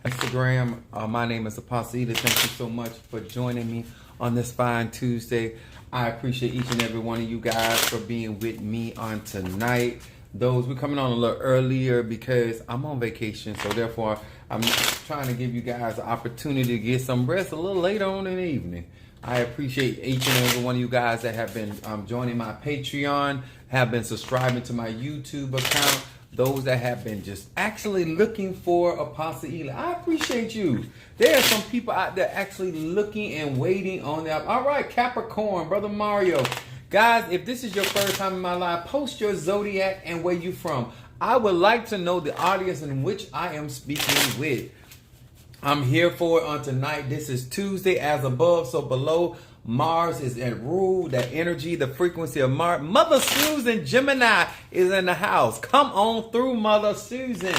Instagram. My name is Apostle Ely. Thank you so much for joining me on this fine Tuesday. I appreciate each and every one of you guys for being with me on tonight. We're coming on a little earlier because I'm on vacation, so therefore I'm trying to give you guys an opportunity to get some rest a little later on in the evening. I appreciate each and every one of you guys that have been joining my Patreon, have been subscribing to my YouTube account. Those that have been just actually looking for Apostle Ely. I appreciate you. There are some people out there actually looking and waiting on that. All right, Capricorn, Brother Mario. Guys, if this is your first time in my life, post your zodiac and where you from. I would like to know the audience in which I am speaking with. I'm here for it on tonight. This is Tuesday, as above, so below. Mars is at rule, that energy, the frequency of Mars. Mother Susan Gemini is in the house. Come on through, Mother Susan.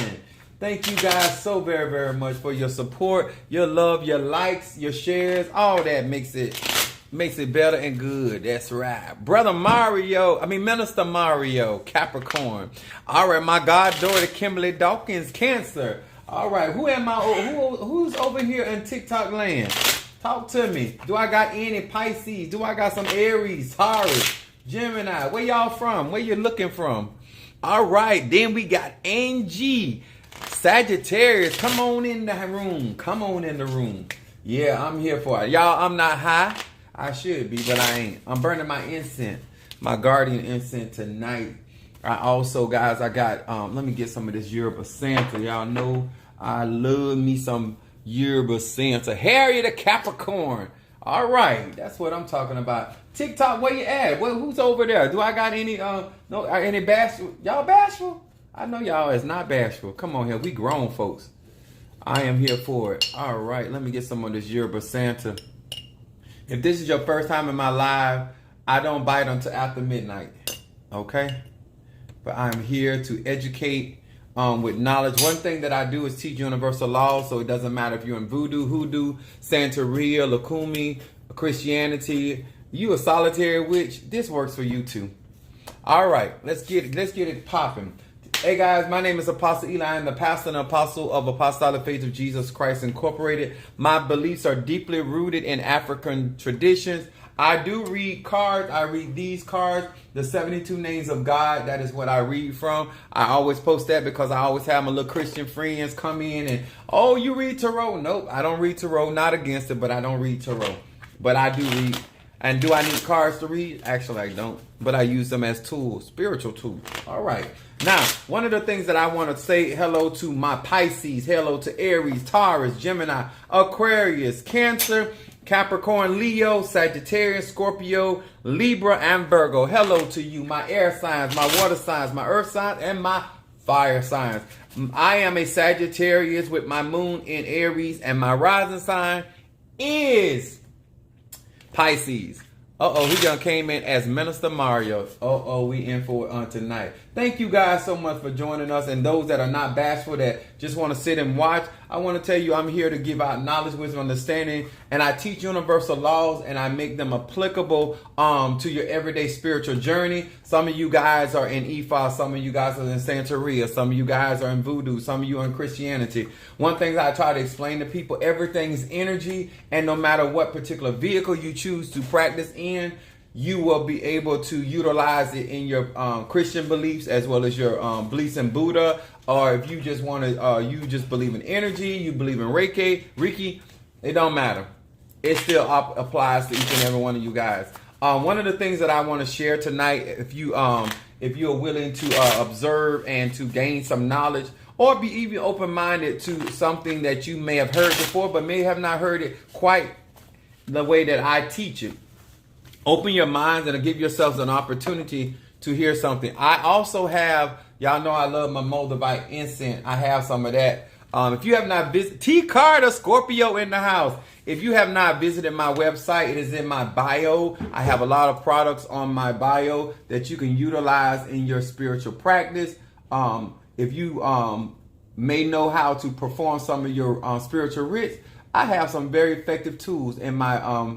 Thank you guys so very, very much for your support, your love, your likes, your shares. All that makes it better and good. That's right. Brother Mario, Minister Mario, Capricorn. All right, my goddaughter Kimberly Dawkins, Cancer. All right, who's over here in TikTok land? Talk to me. Do I got any Pisces? Do I got some Aries, Taurus, Gemini? Where y'all from? Where you looking from? All right. Then we got Angie, Sagittarius. Come on in the room. Come on in the room. Yeah, I'm here for it. Y'all, I'm not high. I should be, but I ain't. I'm burning my incense, my guardian incense tonight. I also, guys, I got, let me get some of this Yoruba Santa. Y'all know I love me some Yoruba Santa. Harriet the Capricorn. All right, that's what I'm talking about. TikTok, where you at? Who's over there? Do I got any any bashful? Y'all bashful? I know y'all is not bashful. Come on here, we grown folks. I am here for it. All right, let me get some of this Yoruba Santa. If this is your first time in my live, I don't bite until after midnight. Okay, but I'm here to educate. With knowledge. One thing that I do is teach universal laws, so it doesn't matter if you're in voodoo, hoodoo, Santeria, Lakumi, Christianity, you a solitary witch, this works for you too. All right, let's get it popping. Hey guys, my name is Apostle Ely. I'm the pastor and apostle of Apostolic Faith of Jesus Christ Incorporated. My beliefs are deeply rooted in African traditions. I do read cards. I read these cards, the 72 names of God. That is what I read from. I always post that because I always have my little Christian friends come in and, oh, you read tarot? Nope, I don't read tarot. Not against it, but I don't read tarot. But I do read. And do I need cards to read? Actually, I don't. But I use them as tools, spiritual tools. All right. Now, one of the things that I want to say hello to my Pisces, hello to Aries, Taurus, Gemini, Aquarius, Cancer, Capricorn, Leo, Sagittarius, Scorpio, Libra, and Virgo. Hello to you, my air signs, my water signs, my earth signs, and my fire signs. I am a Sagittarius with my moon in Aries, and my rising sign is Pisces. He done came in as Minister Mario. We in for it on tonight. Thank you guys so much for joining us. And those that are not bashful, that just want to sit and watch, I want to tell you I'm here to give out knowledge, wisdom, understanding. And I teach universal laws and I make them applicable to your everyday spiritual journey. Some of you guys are in Ifa. Some of you guys are in Santeria. Some of you guys are in Voodoo. Some of you are in Christianity. One thing that I try to explain to people, everything's energy. And no matter what particular vehicle you choose to practice in, you will be able to utilize it in your Christian beliefs as well as your beliefs in Buddha. Or if you just want to, you just believe in energy, you believe in Reiki, it don't matter. It still applies to each and every one of you guys. One of the things that I want to share tonight, if you are willing to observe and to gain some knowledge, or be even open-minded to something that you may have heard before, but may have not heard it quite the way that I teach it. Open your minds and give yourselves an opportunity to hear something. I also have, y'all know I love my Moldavite incense. I have some of that. If you have not visited, T. Carter, Scorpio in the house. If you have not visited my website, it is in my bio. I have a lot of products on my bio that you can utilize in your spiritual practice. If you may know how to perform some of your spiritual rites, I have some very effective tools in my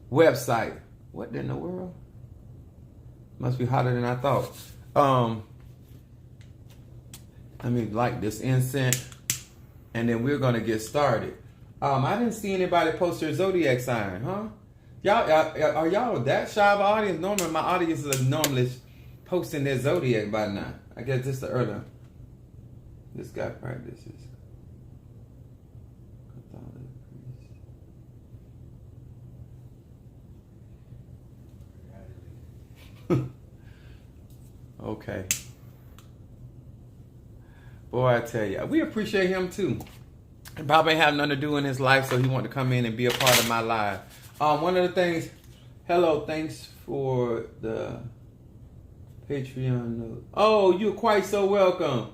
website. What in the world? Must be hotter than I thought. Let me light this incense, and then we're gonna get started. I didn't see anybody post their zodiac sign, huh? Y'all are y'all that shy of an audience? Normally, my audience is normally posting their zodiac by now. I guess this is the earlier. This guy practices. Okay. Boy, I tell you, we appreciate him too. He probably have nothing to do in his life, so he wanted to come in and be a part of my life. One of the things, hello, thanks for the Patreon. Oh, you're quite so welcome.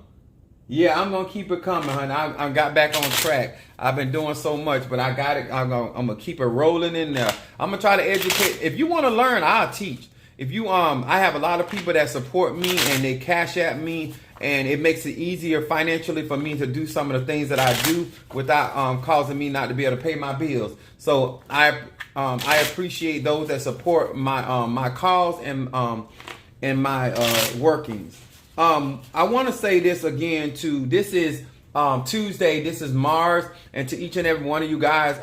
Yeah, I'm gonna keep it coming, honey. I got back on track. I've been doing so much, but I got it. I'm gonna keep it rolling in there. I'm gonna try to educate. If you want to learn, I'll teach. If you I have a lot of people that support me and they cash at me, and it makes it easier financially for me to do some of the things that I do without causing me not to be able to pay my bills. So I appreciate those that support my my cause and my workings. I want to say this again too. This is Tuesday. This is Mars, and to each and every one of you guys,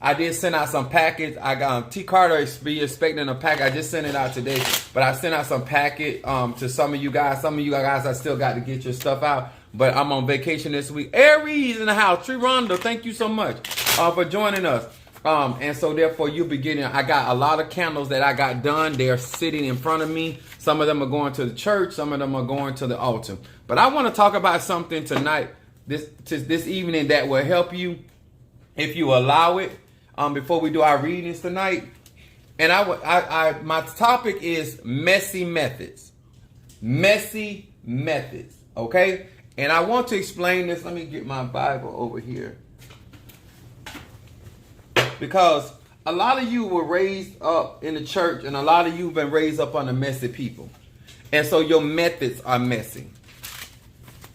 I did send out some packets. I got T. Carter be expecting a packet. I just sent it out today, but I sent out some packet to some of you guys. Some of you guys, I still got to get your stuff out, but I'm on vacation this week. Aries in the house. Tree Rondo, thank you so much for joining us. And so therefore you'll be getting, I got a lot of candles that I got done. They're sitting in front of me. Some of them are going to the church. Some of them are going to the altar. But I want to talk about something tonight, this evening, that will help you if you allow it. Before we do our readings tonight, and my topic is messy methods. Messy methods, okay? And I want to explain this. Let me get my Bible over here, because a lot of you were raised up in the church, and a lot of you have been raised up under messy people, and so your methods are messy.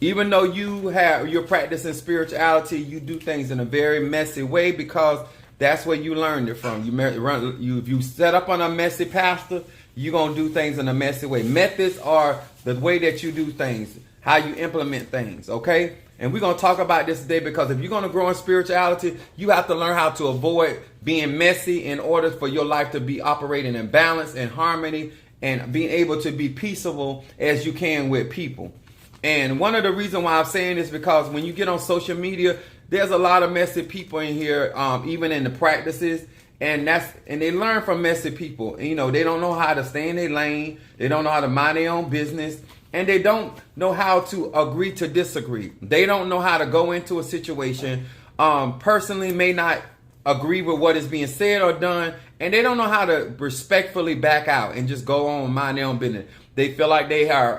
Even though you're practicing spirituality, you do things in a very messy way, because that's where you learned it from. If you set up on a messy pastor, you're going to do things in a messy way. Methods are the way that you do things, how you implement things, okay? And we're going to talk about this today, because if you're going to grow in spirituality, you have to learn how to avoid being messy in order for your life to be operating in balance and harmony, and being able to be peaceable as you can with people. And one of the reasons why I'm saying this, because when you get on social media, there's a lot of messy people in here, even in the practices, and they learn from messy people. And, you know, they don't know how to stay in their lane, they don't know how to mind their own business, and they don't know how to agree to disagree. They don't know how to go into a situation, personally may not agree with what is being said or done, and they don't know how to respectfully back out and just go on and mind their own business. They feel like they are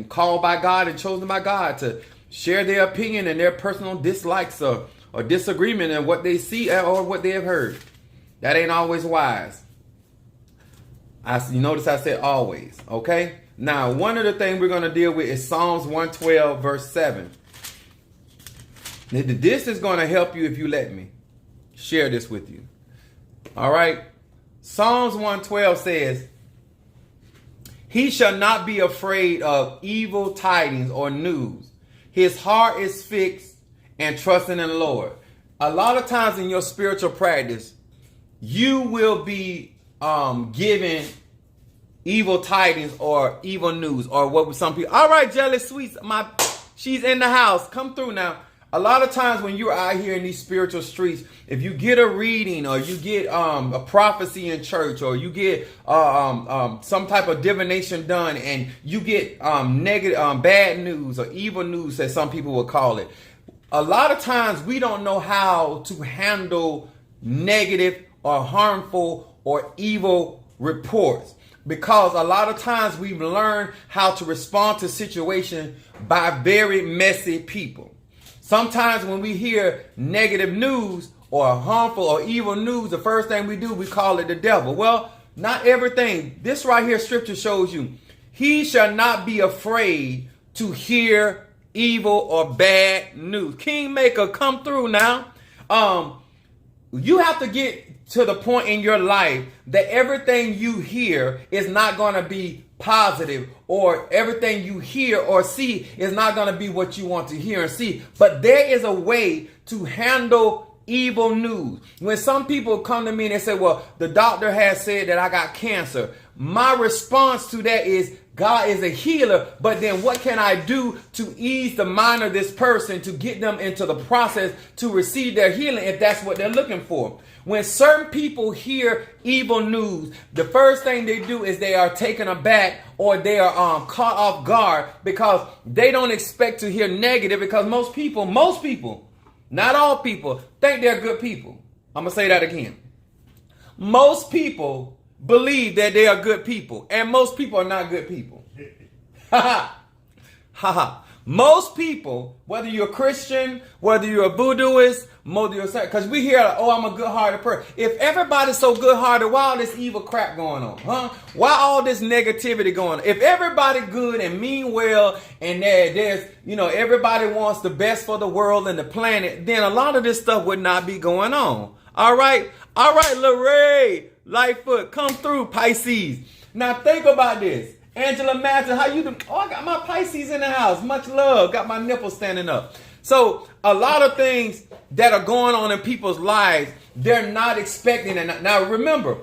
called by God and chosen by God to share their opinion and their personal dislikes or disagreement in what they see or what they have heard. That ain't always wise. You notice I said always, okay? Now, one of the things we're going to deal with is Psalms 112, verse 7. This is going to help you if you let me share this with you. All right? Psalms 112 says, "He shall not be afraid of evil tidings or news. His heart is fixed and trusting in the Lord." A lot of times in your spiritual practice, you will be given evil tidings or evil news, or what some people. All right, Jelly Sweets, she's in the house. Come through now. A lot of times when you're out here in these spiritual streets, if you get a reading, or you get a prophecy in church, or you get some type of divination done, and you get negative, bad news or evil news, as some people would call it, a lot of times we don't know how to handle negative or harmful or evil reports, because a lot of times we've learned how to respond to situations by very messy people. Sometimes when we hear negative news or harmful or evil news, the first thing we do, we call it the devil. Well, not everything. This right here, scripture shows you, he shall not be afraid to hear evil or bad news. Kingmaker, come through now. you have to get to the point in your life that everything you hear is not going to be positive, or everything you hear or see is not going to be what you want to hear and see. But there is a way to handle evil news. When some people come to me and they say, well, the doctor has said that I got cancer, my response to that is, God is a healer, but then what can I do to ease the mind of this person to get them into the process to receive their healing if that's what they're looking for? When certain people hear evil news, the first thing they do is they are taken aback, or they are caught off guard, because they don't expect to hear negative, because most people, not all people, think they're good people. I'm going to say that again. Most people believe that they are good people, and most people are not good people. Ha ha. Most people, whether you're a Christian, whether you're a voodooist, because we hear, oh, I'm a good-hearted person. If everybody's so good-hearted, why all this evil crap going on? Huh? Why all this negativity going on? If everybody good and mean well, and there's, everybody wants the best for the world and the planet, then a lot of this stuff would not be going on. All right, Lorraine, Lightfoot, come through, Pisces. Now think about this. Angela Madsen, how you doing? Oh, I got my Pisces in the house. Much love. Got my nipples standing up. So a lot of things that are going on in people's lives, they're not expecting it. Now remember,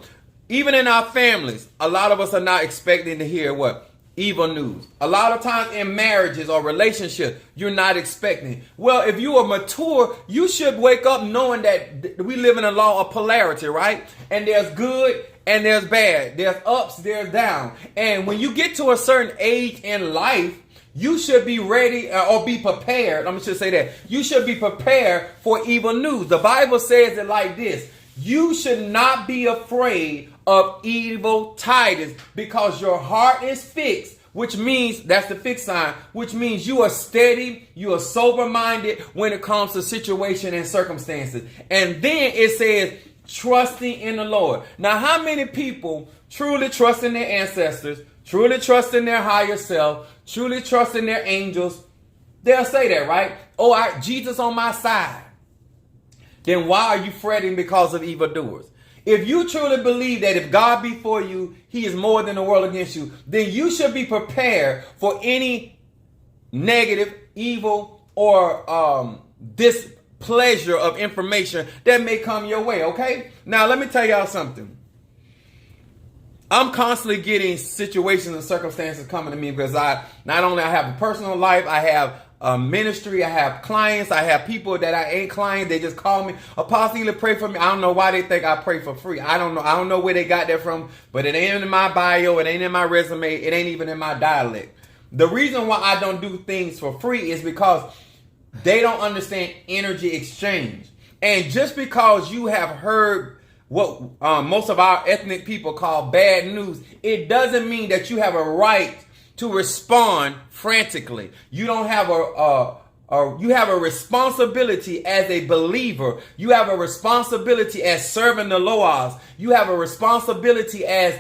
even in our families, a lot of us are not expecting to hear what? Evil news. A lot of times in marriages or relationships, you're not expecting. Well, if you are mature, you should wake up knowing that we live in a law of polarity, right? And there's good and there's bad. There's ups, there's down. And when you get to a certain age in life, you should be ready or be prepared. Let me just say that. You should be prepared for evil news. The Bible says it like this. You should not be afraid of evil tidings, because your heart is fixed, which means, that's the fixed sign, which means you are steady, you are sober-minded when it comes to situation and circumstances. And then it says, trusting in the Lord. Now, how many people truly trust in their ancestors, truly trust in their higher self, truly trust in their angels? They'll say that, right? Oh, Jesus on my side. Then why are you fretting because of evildoers? If you truly believe that if God be for you, he is more than the world against you, then you should be prepared for any negative, evil, or displeasure of information that may come your way, okay? Now, let me tell y'all something. I'm constantly getting situations and circumstances coming to me, because I have a personal life, I have a ministry, I have clients, I have people that I ain't clients, they just call me, Apostle, pray for me. I don't know why they think I pray for free. I don't know where they got that from, but it ain't in my bio, it ain't in my resume, it ain't even in my dialect. The reason why I don't do things for free is because they don't understand energy exchange. And just because you have heard what most of our ethnic people call bad news, it doesn't mean that you have a right to respond frantically. You don't have you have a responsibility as a believer. You have a responsibility as serving the Loas. You have a responsibility as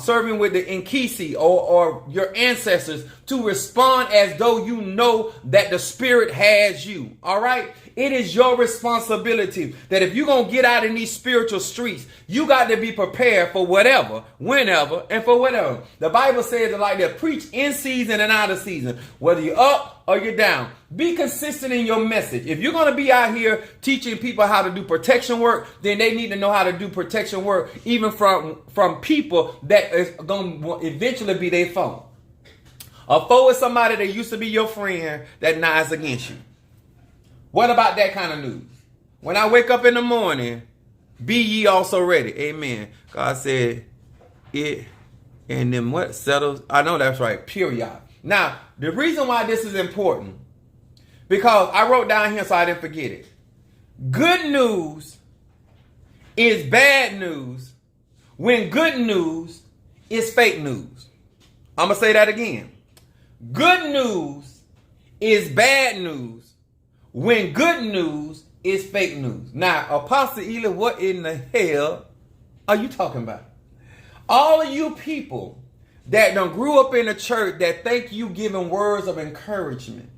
serving with the Nkisi or your ancestors to respond as though you know that the Spirit has you. All right? It is your responsibility that if you're going to get out in these spiritual streets, you got to be prepared for whatever, whenever, and for whatever. The Bible says it like that: preach in season and out of season, whether you're up or you're down. Be consistent in your message. If you're going to be out here teaching people how to do protection work, then they need to know how to do protection work even from people that is going to eventually be their foe. A foe is somebody that used to be your friend that now is against you. What about that kind of news? When I wake up in the morning, be ye also ready. Amen. God said it, and then what settles? I know that's right. Period. Now, the reason why this is important, because I wrote down here so I didn't forget it. Good news is bad news when good news is fake news. I'm going to say that again. Good news is bad news when good news is fake news. Now, Apostle Ely, what in the hell are you talking about? All of you people that done grew up in a church that think you giving words of encouragement,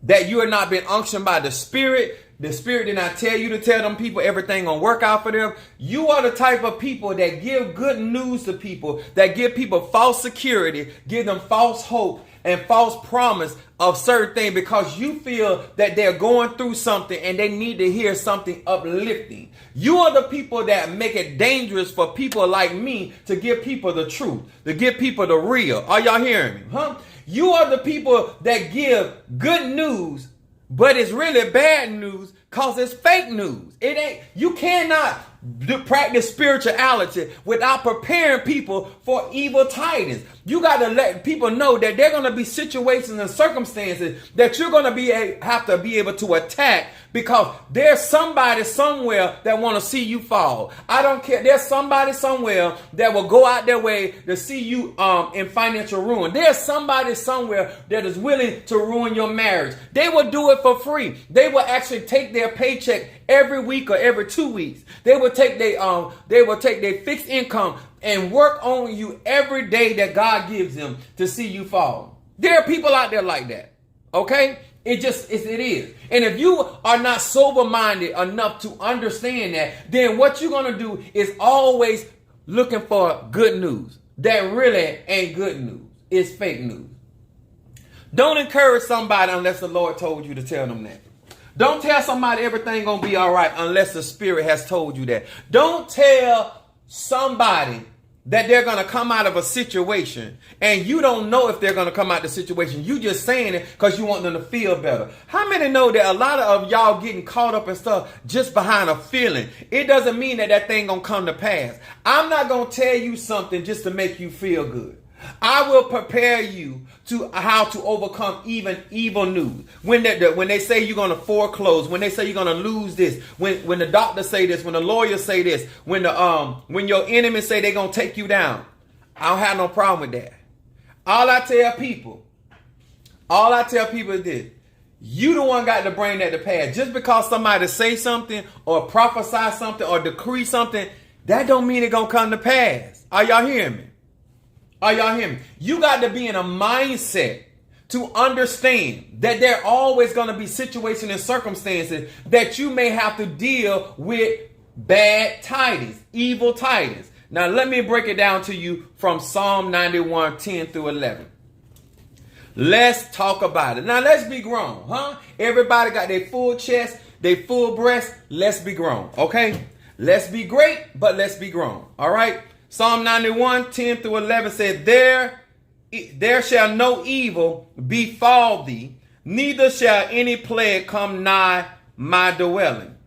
that you are not being unctioned by the Spirit. The Spirit did not tell you to tell them people everything gonna work out for them. You are the type of people that give good news to people, that give people false security, give them false hope and false promise of certain things because you feel that they're going through something and they need to hear something uplifting. You are the people that make it dangerous for people like me to give people the truth, to give people the real. Are y'all hearing me? Huh? You are the people that give good news, but it's really bad news because it's fake news. It ain't. You cannot practice spirituality without preparing people for evil tidings. You got to let people know that there are going to be situations and circumstances that you're going to have to be able to attack because there's somebody somewhere that want to see you fall. I don't care. There's somebody somewhere that will go out their way to see you in financial ruin. There's somebody somewhere that is willing to ruin your marriage. They will do it for free. They will actually take their paycheck every week or every 2 weeks. They will take their fixed income and work on you every day that God gives them to see you fall. There are people out there like that. Okay? It is. And if you are not sober-minded enough to understand that, then what you're going to do is always looking for good news. That really ain't good news. It's fake news. Don't encourage somebody unless the Lord told you to tell them that. Don't tell somebody everything going to be all right unless the Spirit has told you that. Don't tell somebody that they're going to come out of a situation and you don't know if they're going to come out of the situation. You just saying it because you want them to feel better. How many know that a lot of y'all getting caught up in stuff just behind a feeling? It doesn't mean that thing going to come to pass. I'm not going to tell you something just to make you feel good. I will prepare you to how to overcome even evil news. When they say you're going to foreclose, when they say you're going to lose this, when the doctors say this, when the lawyers say this, when your enemies say they're going to take you down, I don't have no problem with that. All I tell people is this: you the one got to bring that to pass. Just because somebody say something or prophesy something or decree something, that don't mean it's going to come to pass. Are y'all hearing me? Are y'all hearing me? You got to be in a mindset to understand that there are always going to be situations and circumstances that you may have to deal with bad tidings, evil tidings. Now, let me break it down to you from Psalm 91, 10 through 11. Let's talk about it. Now, let's be grown, huh? Everybody got their full chest, their full breast. Let's be grown, okay? Let's be great, but let's be grown, all right? Psalm 91, 10 through 11 said, There shall no evil befall thee, neither shall any plague come nigh my dwelling.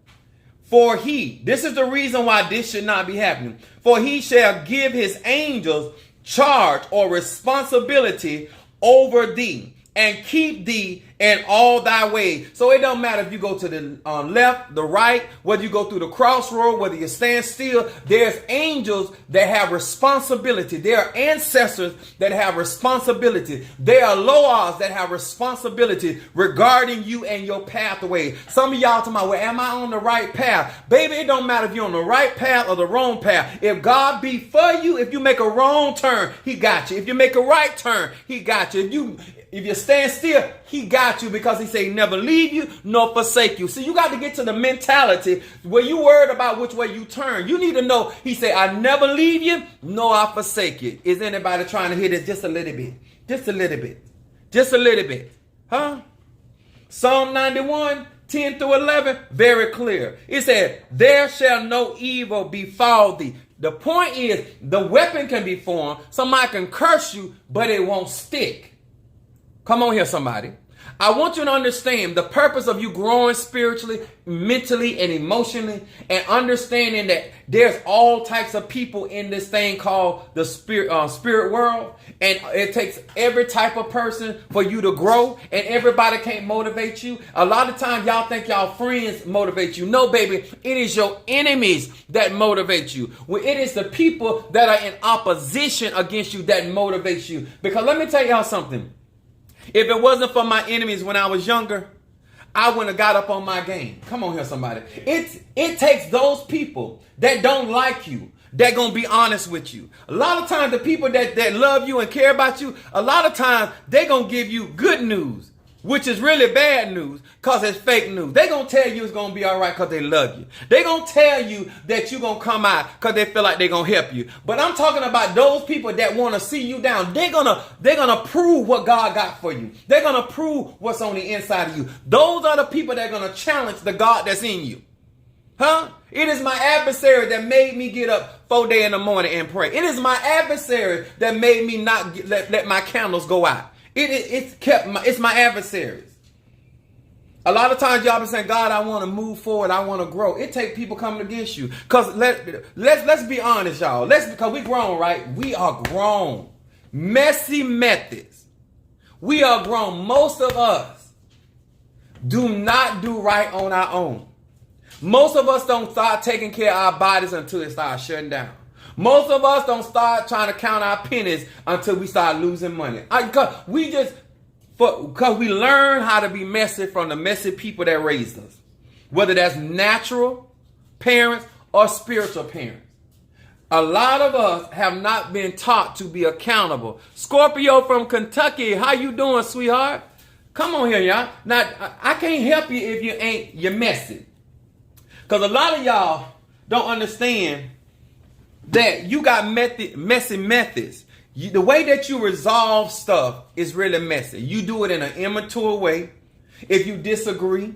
For this is the reason why this should not be happening. For he shall give his angels charge or responsibility over thee, and keep thee in all thy ways. So it don't matter if you go to the left, the right, whether you go through the crossroad, whether you stand still. There's angels that have responsibility. There are ancestors that have responsibility. There are Loas that have responsibility regarding you and your pathway. Some of y'all talking about, well, am I on the right path? Baby, it don't matter if you're on the right path or the wrong path. If God be for you, if you make a wrong turn, he got you. If you make a right turn, he got you. If you stand still, he got you, because he said he never leave you nor forsake you. So you got to get to the mentality where you worried about which way you turn. You need to know, he said, I never leave you nor I forsake you. Is anybody trying to hear this just a little bit? Just a little bit. Just a little bit. Huh? Psalm 91, 10 through 11, very clear. It said, there shall no evil befall thee. The point is, the weapon can be formed. Somebody can curse you, but it won't stick. Come on here, somebody. I want you to understand the purpose of you growing spiritually, mentally, and emotionally, and understanding that there's all types of people in this thing called the spirit world. And it takes every type of person for you to grow, and everybody can't motivate you. A lot of times y'all think y'all friends motivate you. No, baby, it is your enemies that motivate you. Well, it is the people that are in opposition against you that motivates you. Because let me tell y'all something. If it wasn't for my enemies when I was younger, I wouldn't have got up on my game. Come on here, somebody. It takes those people that don't like you, that gonna be honest with you. A lot of times the people that love you and care about you, a lot of times they gonna give you good news which is really bad news because it's fake news. They're going to tell you it's going to be all right because they love you. They're going to tell you that you're going to come out because they feel like they're going to help you. But I'm talking about those people that want to see you down. They're gonna prove what God got for you. They're going to prove what's on the inside of you. Those are the people that are going to challenge the God that's in you. Huh? It is my adversary that made me get up 4 days in the morning and pray. It is my adversary that made me not let my candles go out. It's my adversaries. A lot of times y'all been saying, God, I want to move forward. I want to grow. It take people coming against you. Because let's be honest, y'all. Because we grown, right? We are grown. Messy methods. We are grown. Most of us do not do right on our own. Most of us don't start taking care of our bodies until it starts shutting down. Most of us don't start trying to count our pennies until we start losing money. Because we learn how to be messy from the messy people that raised us. Whether that's natural parents or spiritual parents. A lot of us have not been taught to be accountable. Scorpio from Kentucky, how you doing, sweetheart? Come on here, y'all. Now, I can't help you if you're messy. Because a lot of y'all don't understand that you got messy methods. The way that you resolve stuff is really messy. You do it in an immature way. If you disagree,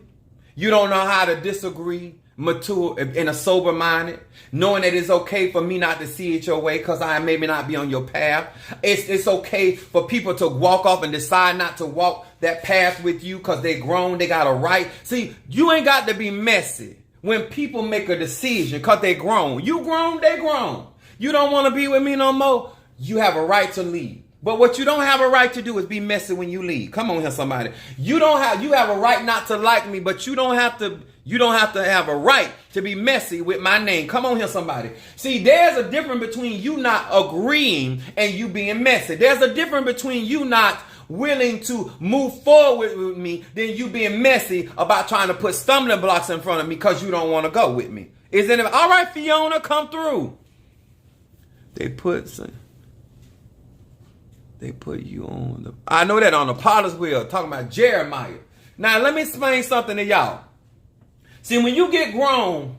you don't know how to disagree mature in a sober minded, knowing that it's okay for me not to see it your way because I maybe not be on your path. It's okay for people to walk off and decide not to walk that path with you because they grown, they got a right. See, you ain't got to be messy. When people make a decision because they grown. You grown, they grown. You don't want to be with me no more. You have a right to leave. But what you don't have a right to do is be messy when you leave. Come on here, somebody. You have a right not to like me, but you don't have to have a right to be messy with my name. Come on here, somebody. See, there's a difference between you not agreeing and you being messy. There's a difference between you not willing to move forward with me than you being messy about trying to put stumbling blocks in front of me because you don't want to go with me. Isn't it? All right, Fiona, come through. They put you on the, I know that on the potter's wheel, talking about Jeremiah. Now, let me explain something to y'all. See, when you get grown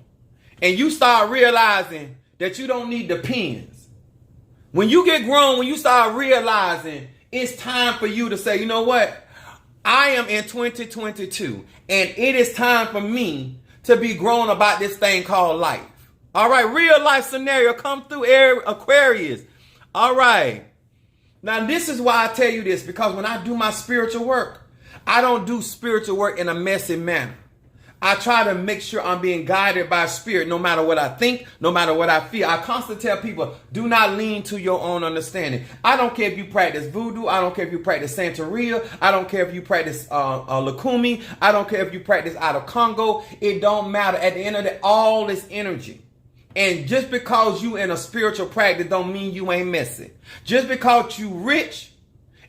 and you start realizing that you don't need the pens, when you get grown, when you start realizing it's time for you to say, you know what? I am in 2022 and it is time for me to be grown about this thing called life. All right, real life scenario come through Aquarius. All right. Now, this is why I tell you this, because when I do my spiritual work, I don't do spiritual work in a messy manner. I try to make sure I'm being guided by spirit no matter what I think, no matter what I feel. I constantly tell people, do not lean to your own understanding. I don't care if you practice voodoo. I don't care if you practice Santeria. I don't care if you practice Lakumi. I don't care if you practice out of Congo. It don't matter. At the end of the day, all is energy. And just because you in a spiritual practice don't mean you ain't messy. Just because you rich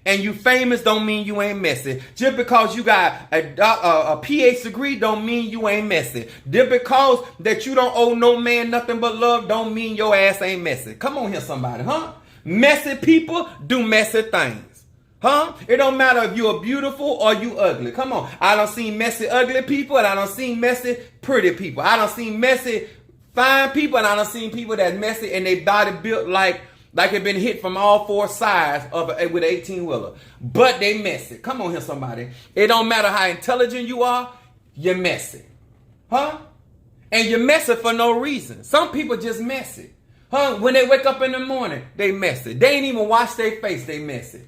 and you famous don't mean you ain't messy. Just because you got a PhD degree don't mean you ain't messy. Just because that you don't owe no man nothing but love don't mean your ass ain't messy. Come on here, somebody, huh? Messy people do messy things. Huh? It don't matter if you're beautiful or you ugly. Come on. I done seen messy ugly people and I done seen messy pretty people. I done seen messy fine people and I done seen people that's messy and they body built like it been hit from all four sides with an 18-wheeler. But they messy. Come on here, somebody. It don't matter how intelligent you are, you're messy. Huh? And you're messy for no reason. Some people just messy. Huh? When they wake up in the morning, they messy. They ain't even wash their face, they messy.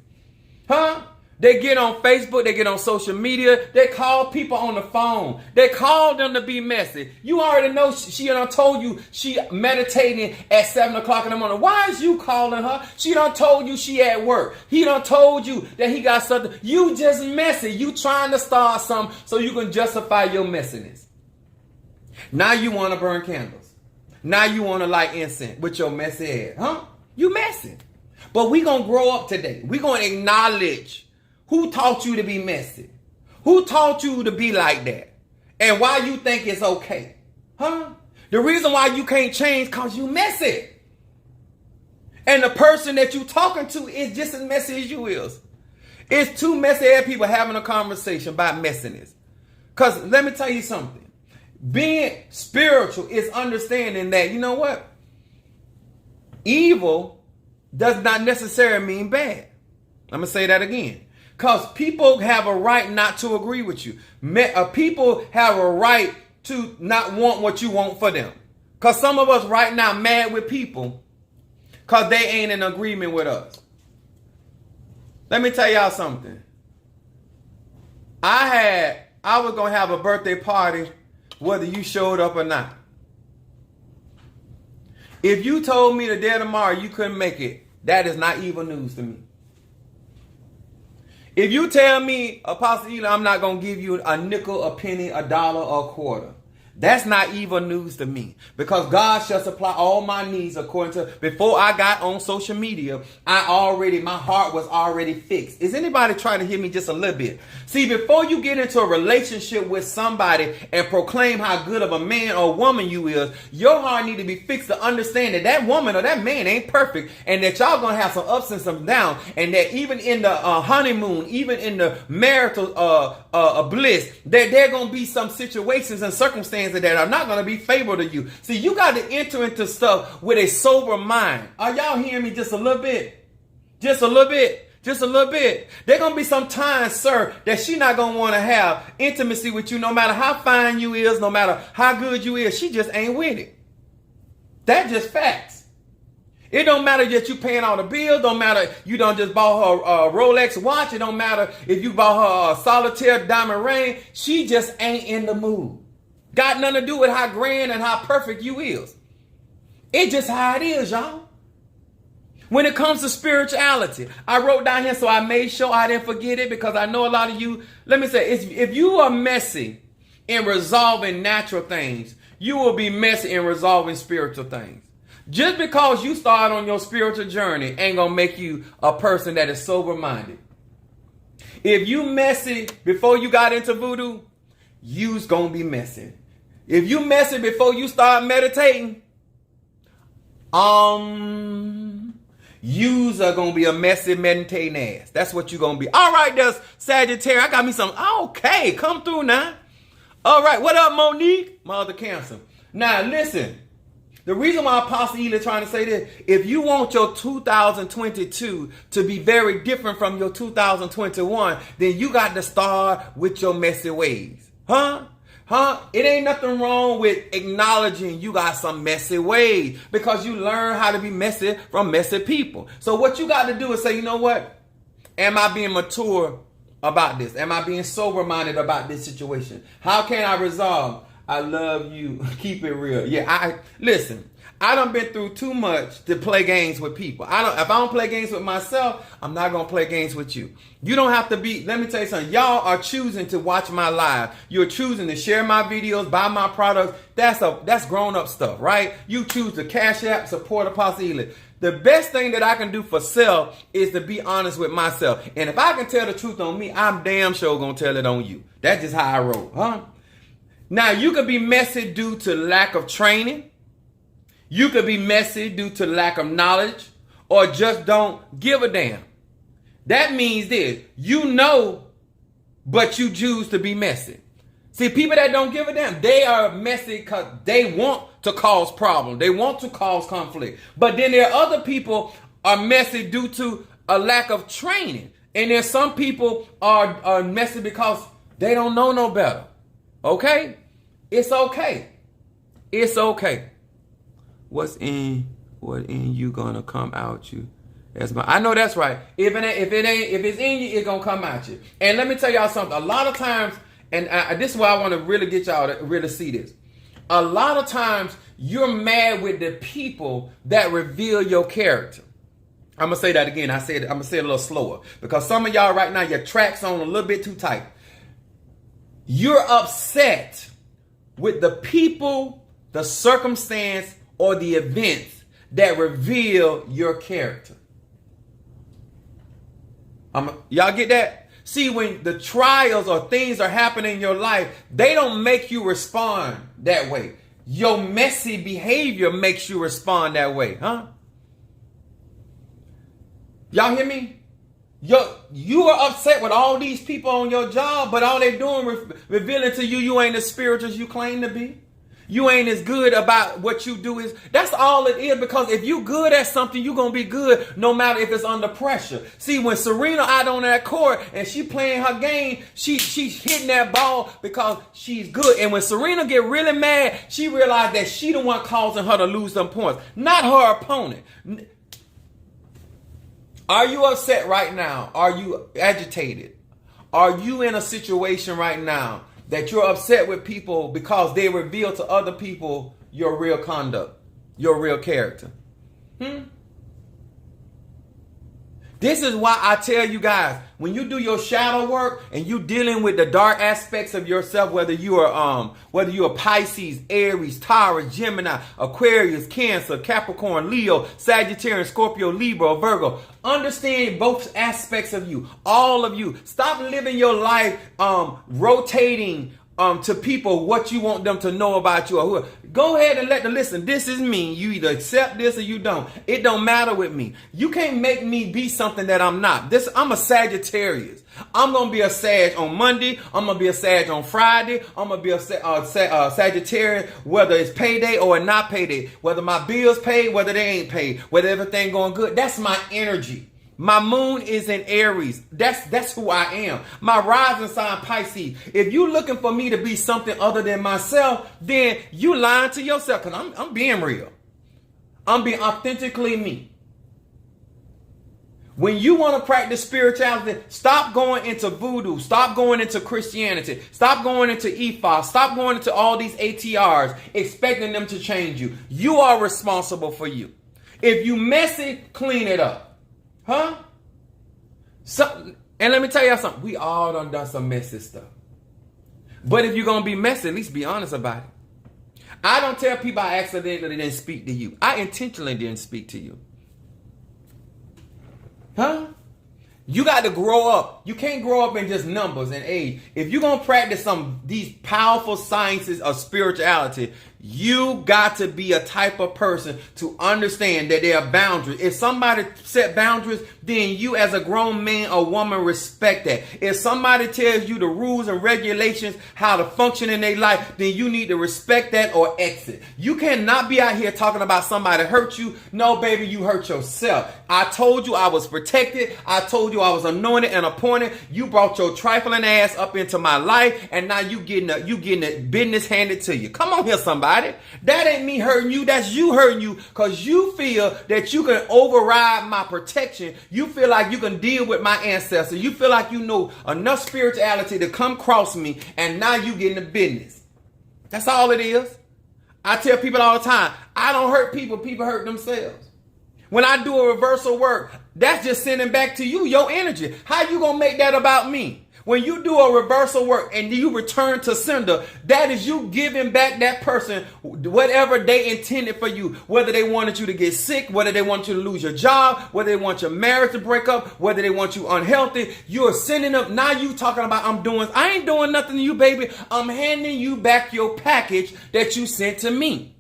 Huh? They get on Facebook, they get on social media, they call people on the phone. They call them to be messy. You already know she done told you she meditating at 7 o'clock in the morning. Why is you calling her? She done told you she at work. He done told you that he got something. You just messy. You trying to start something so you can justify your messiness. Now you want to burn candles. Now you want to light incense with your messy head. Huh? You messy. But we going to grow up today. We going to acknowledge who taught you to be messy? Who taught you to be like that? And why you think it's okay? Huh? The reason why you can't change because you messy. And the person that you talking to is just as messy as you is. It's two messy ass people having a conversation about messiness. Because let me tell you something. Being spiritual is understanding that, you know what? Evil does not necessarily mean bad. I'm going to say that again. Because people have a right not to agree with you. People have a right to not want what you want for them. Because some of us right now mad with people because they ain't in agreement with us. Let me tell y'all something. I was going to have a birthday party whether you showed up or not. If you told me the day of tomorrow you couldn't make it, that is not evil news to me. If you tell me, Apostle Eli, I'm not going to give you a nickel, a penny, a dollar, or a quarter, that's not evil news to me, because God shall supply all my needs according to, before I got on social media, my heart was already fixed. Is anybody trying to hear me just a little bit? See, before you get into a relationship with somebody and proclaim how good of a man or woman you is, your heart need to be fixed to understand that that woman or that man ain't perfect, and that y'all gonna have some ups and some downs, and that even in the honeymoon, even in the marital bliss, that there gonna be some situations and circumstances that are not going to be favorable to you. See, you got to enter into stuff with a sober mind. Are y'all hearing me just a little bit? Just a little bit. Just a little bit. There going to be some times, sir, that she not going to want to have intimacy with you no matter how fine you is, no matter how good you is. She just ain't with it. That's just facts. It don't matter that you paying all the bills. Don't matter you don't just bought her a Rolex watch. It don't matter if you bought her a solitaire diamond ring. She just ain't in the mood. Got nothing to do with how grand and how perfect you is. It's just how it is, y'all. When it comes to spirituality, I wrote down here so I made sure I didn't forget it, because I know a lot of you, let me say, if you are messy in resolving natural things, you will be messy in resolving spiritual things. Just because you start on your spiritual journey ain't gonna make you a person that is sober-minded. If you messy before you got into voodoo, you's gonna be messy. If you messy before you start meditating, you's are gonna be a messy meditating ass. That's what you're gonna be. All right, there's Sagittarius. I got me some. Okay, come through now. All right, what up, Monique? Mother Cancer. Now listen. The reason why Apostle Eli trying to say this, if you want your 2022 to be very different from your 2021, then you got to start with your messy ways. Huh? It ain't nothing wrong with acknowledging you got some messy ways, because you learn how to be messy from messy people. So what you got to do is say, you know what? Am I being mature about this? Am I being sober-minded about this situation? How can I resolve? I love you. Keep it real. Yeah, listen. I done been through too much to play games with people. If I don't play games with myself, I'm not going to play games with you. You don't have to be, let me tell you something. Y'all are choosing to watch my live. You're choosing to share my videos, buy my products. That's grown up stuff, right? You choose to Cash App, support Apostle Eli. The best thing that I can do for self is to be honest with myself. And if I can tell the truth on me, I'm damn sure going to tell it on you. That's just how I roll, huh? Now, you could be messy due to lack of training. You could be messy due to lack of knowledge, or just don't give a damn. That means this: you know, but you choose to be messy. See, people that don't give a damn, they are messy because they want to cause problems. They want to cause conflict. But then there are other people are messy due to a lack of training. And there's some people are messy because they don't know no better. Okay? It's okay. It's okay. What in you gonna come out you? I know that's right. If it's in you, it's gonna come out you. And let me tell y'all something. A lot of times, and this is why I want to really get y'all to really see this. A lot of times, you're mad with the people that reveal your character. I'm gonna say that again. I'm gonna say it a little slower, because some of y'all right now, your track's on a little bit too tight. You're upset with the people, the circumstance, or the events that reveal your character. Y'all get that? See, when the trials or things are happening in your life, they don't make you respond that way. Your messy behavior makes you respond that way, huh? Y'all hear me? You are upset with all these people on your job, but all they doing revealing to you you ain't as spiritual as you claim to be. You ain't as good about what you do. That's all it is, because if you good at something, you gonna be good no matter if it's under pressure. See, when Serena out on that court and she playing her game, she's hitting that ball because she's good. And when Serena get really mad, she realized that she the one causing her to lose them points, not her opponent. Are you upset right now? Are you agitated? Are you in a situation right now that you're upset with people because they reveal to other people your real conduct, your real character? This is why I tell you guys, when you do your shadow work and you dealing with the dark aspects of yourself, whether you are Pisces, Aries, Taurus, Gemini, Aquarius, Cancer, Capricorn, Leo, Sagittarius, Scorpio, Libra, or Virgo, understand both aspects of you, all of you. Stop living your life rotating to people what you want them to know about you. Or go ahead and let them listen. This is me. You either accept this or you don't. It don't matter with me. You can't make me be something that I'm not. I'm a Sagittarius. I'm going to be a Sag on Monday. I'm going to be a Sag on Friday. I'm going to be a Sagittarius, whether it's payday or not payday. Whether my bills paid, whether they ain't paid, whether everything going good. That's my energy. My moon is in Aries. That's who I am. My rising sign Pisces. If you looking for me to be something other than myself, then you lying to yourself, because I'm being real. I'm being authentically me. When you want to practice spirituality, stop going into voodoo. Stop going into Christianity. Stop going into Ifa. Stop going into all these ATRs, expecting them to change you. You are responsible for you. If you messy, clean it up. Huh? And let me tell y'all something. We all done some messy stuff. But if you're going to be messy, at least be honest about it. I don't tell people I accidentally didn't speak to you. I intentionally didn't speak to you. Huh? You got to grow up. You can't grow up in just numbers and age. If you're going to practice these powerful sciences of spirituality, you got to be a type of person to understand that there are boundaries. If somebody set boundaries, then you as a grown man or woman respect that. If somebody tells you the rules and regulations, how to function in their life, then you need to respect that or exit. You cannot be out here talking about somebody hurt you. No, baby, you hurt yourself. I told you I was protected. I told you I was anointed and appointed. You brought your trifling ass up into my life, and now you getting the business handed to you. Come on here, somebody. That ain't me hurting you. That's you hurting you, because you feel that you can override my protection. You feel like you can deal with my ancestors. You feel like you know enough spirituality to come cross me, and now you getting the business. That's all it is. I tell people all the time, I don't hurt people. People hurt themselves. When I do a reversal work, that's just sending back to you your energy. How you gonna make that about me? When you do a reversal work and you return to sender, that is you giving back that person whatever they intended for you. Whether they wanted you to get sick, whether they want you to lose your job, whether they want your marriage to break up, whether they want you unhealthy, you are sending them. Now you talking about I ain't doing nothing to you, baby. I'm handing you back your package that you sent to me.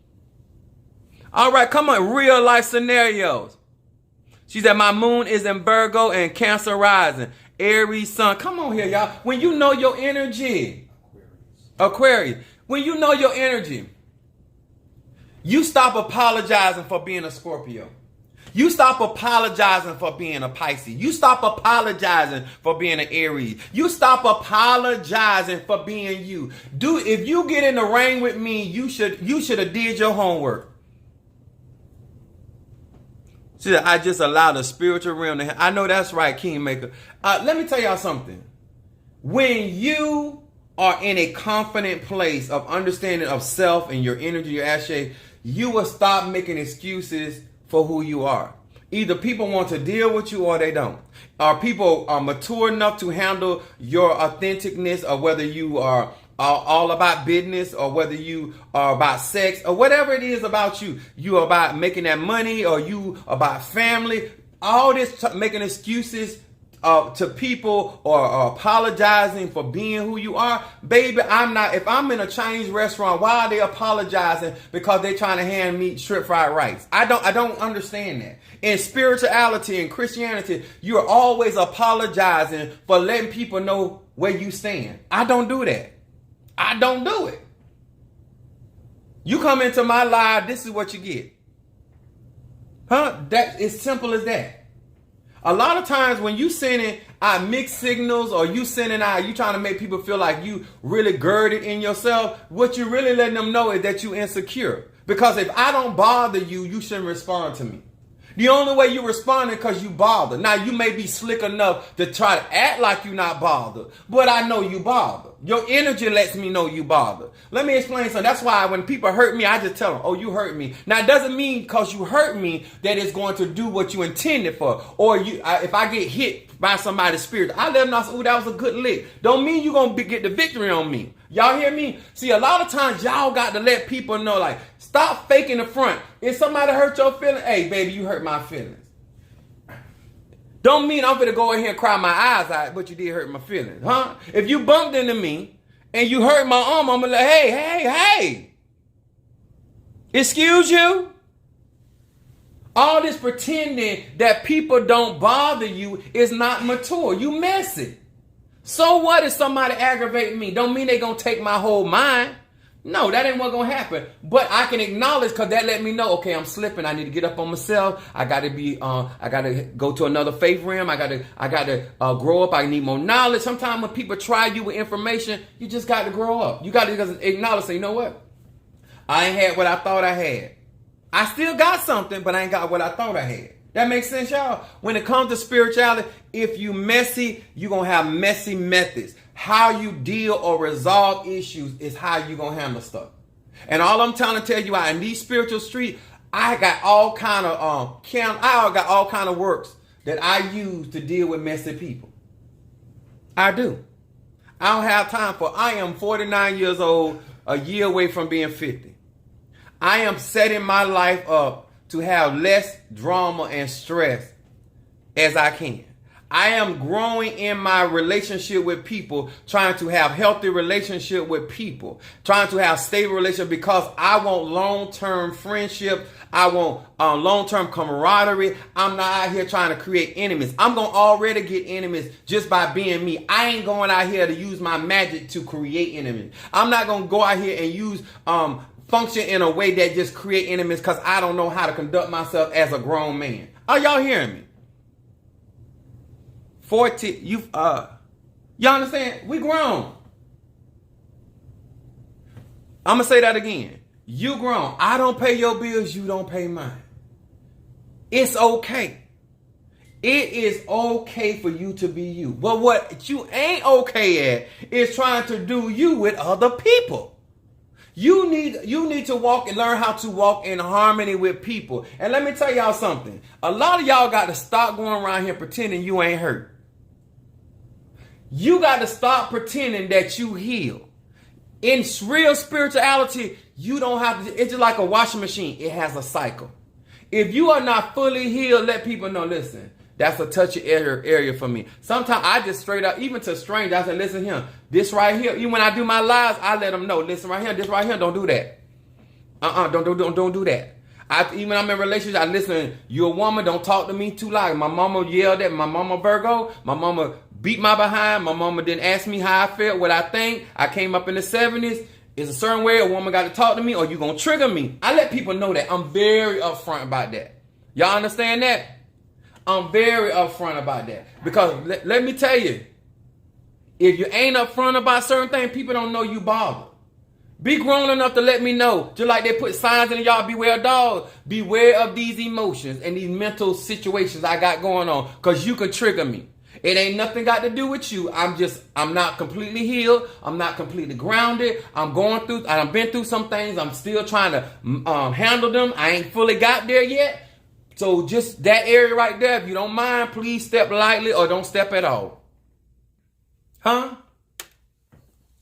All right, come on, real life scenarios. She said, my moon is in Virgo and Cancer rising. Aries sun. Come on here, y'all. When you know your energy. Aquarius. When you know your energy, you stop apologizing for being a Scorpio. You stop apologizing for being a Pisces. You stop apologizing for being an Aries. You stop apologizing for being you. If you get in the ring with me, you should have did your homework. See, I just allow the spiritual realm to. I know that's right, Kingmaker. Let me tell y'all something. When you are in a confident place of understanding of self and your energy, your ashe, you will stop making excuses for who you are. Either people want to deal with you or they don't. Or people are mature enough to handle your authenticness, or whether you are all about business, or whether you are about sex, or whatever it is about you. You are about making that money, or you about family. All this making excuses to people or apologizing for being who you are, baby, I'm not. If I'm in a Chinese restaurant, why are they apologizing because they're trying to hand me strip fried rice? I don't understand that. In spirituality and Christianity, you're always apologizing for letting people know where you stand. I don't do that. I don't do it. You come into my live, this is what you get. Huh? That is simple as that. A lot of times when you sending out mixed signals or you sending out, you trying to make people feel like you really girded in yourself, what you really letting them know is that you insecure. Because if I don't bother you, you shouldn't respond to me. The only way you responding because you bother. Now, you may be slick enough to try to act like you're not bothered, but I know you bother. Your energy lets me know you bother. Let me explain something. That's why when people hurt me, I just tell them, oh, you hurt me. Now, it doesn't mean because you hurt me that it's going to do what you intended for. Or if I get hit by somebody's spirit, I let them know, oh, that was a good lick. Don't mean you're going to get the victory on me. Y'all hear me? See, a lot of times y'all got to let people know, like, stop faking the front. If somebody hurt your feelings, hey, baby, you hurt my feelings. Don't mean I'm going to go in here and cry my eyes out, but you did hurt my feelings, huh? If you bumped into me and you hurt my arm, I'm going to like, hey. Excuse you? All this pretending that people don't bother you is not mature. You messy. So what if somebody aggravating me? Don't mean they going to take my whole mind. No, that ain't what going to happen. But I can acknowledge because that let me know, okay, I'm slipping. I need to get up on myself. I got to go to another faith realm. I got to grow up. I need more knowledge. Sometimes when people try you with information, you just got to grow up. You got to acknowledge, say, you know what? I ain't had what I thought I had. I still got something, but I ain't got what I thought I had. That makes sense, y'all? When it comes to spirituality, if you messy, you're going to have messy methods. How you deal or resolve issues is how you're going to handle stuff. And all I'm trying to tell you out in these spiritual streets, I got all kind of works that I use to deal with messy people. I do. I don't have time I am 49 years old, a year away from being 50. I am setting my life up to have less drama and stress as I can. I am growing in my relationship with people, trying to have healthy relationship with people, trying to have stable relationship because I want long-term friendship. I want long-term camaraderie. I'm not out here trying to create enemies. I'm going to already get enemies just by being me. I ain't going out here to use my magic to create enemies. I'm not going to go out here and use function in a way that just create enemies because I don't know how to conduct myself as a grown man. Are y'all hearing me? 40, y'all understand? We grown. I'm going to say that again. You grown. I don't pay your bills. You don't pay mine. It's okay. It is okay for you to be you. But what you ain't okay at is trying to do you with other people. You need to walk and learn how to walk in harmony with people. And let me tell y'all something. A lot of y'all got to stop going around here pretending you ain't hurt. You got to stop pretending that you heal. In real spirituality, you don't have to. It's just like a washing machine. It has a cycle. If you are not fully healed, let people know, listen, that's a touchy area for me. Sometimes I just straight up, even to strangers, I say, listen here, this right here. Even when I do my lives, I let them know, listen right here, this right here, don't do that. Don't do that. Even I'm in a relationship, I listen, you a woman, don't talk to me too loud. My mama yelled at me. My mama Virgo. My mama beat my behind. My mama didn't ask me how I felt, what I think. I came up in the 70s. It's a certain way a woman got to talk to me or you going to trigger me. I let people know that. I'm very upfront about that. Y'all understand that? I'm very upfront about that. Because let me tell you, if you ain't upfront about certain things, people don't know you bothered. Be grown enough to let me know. Just like they put signs in y'all, beware of dogs. Beware of these emotions and these mental situations I got going on. Because you can trigger me. It ain't nothing got to do with you. I'm not completely healed. I'm not completely grounded. I've been through some things. I'm still trying to handle them. I ain't fully got there yet. So just that area right there, if you don't mind, please step lightly or don't step at all. Huh?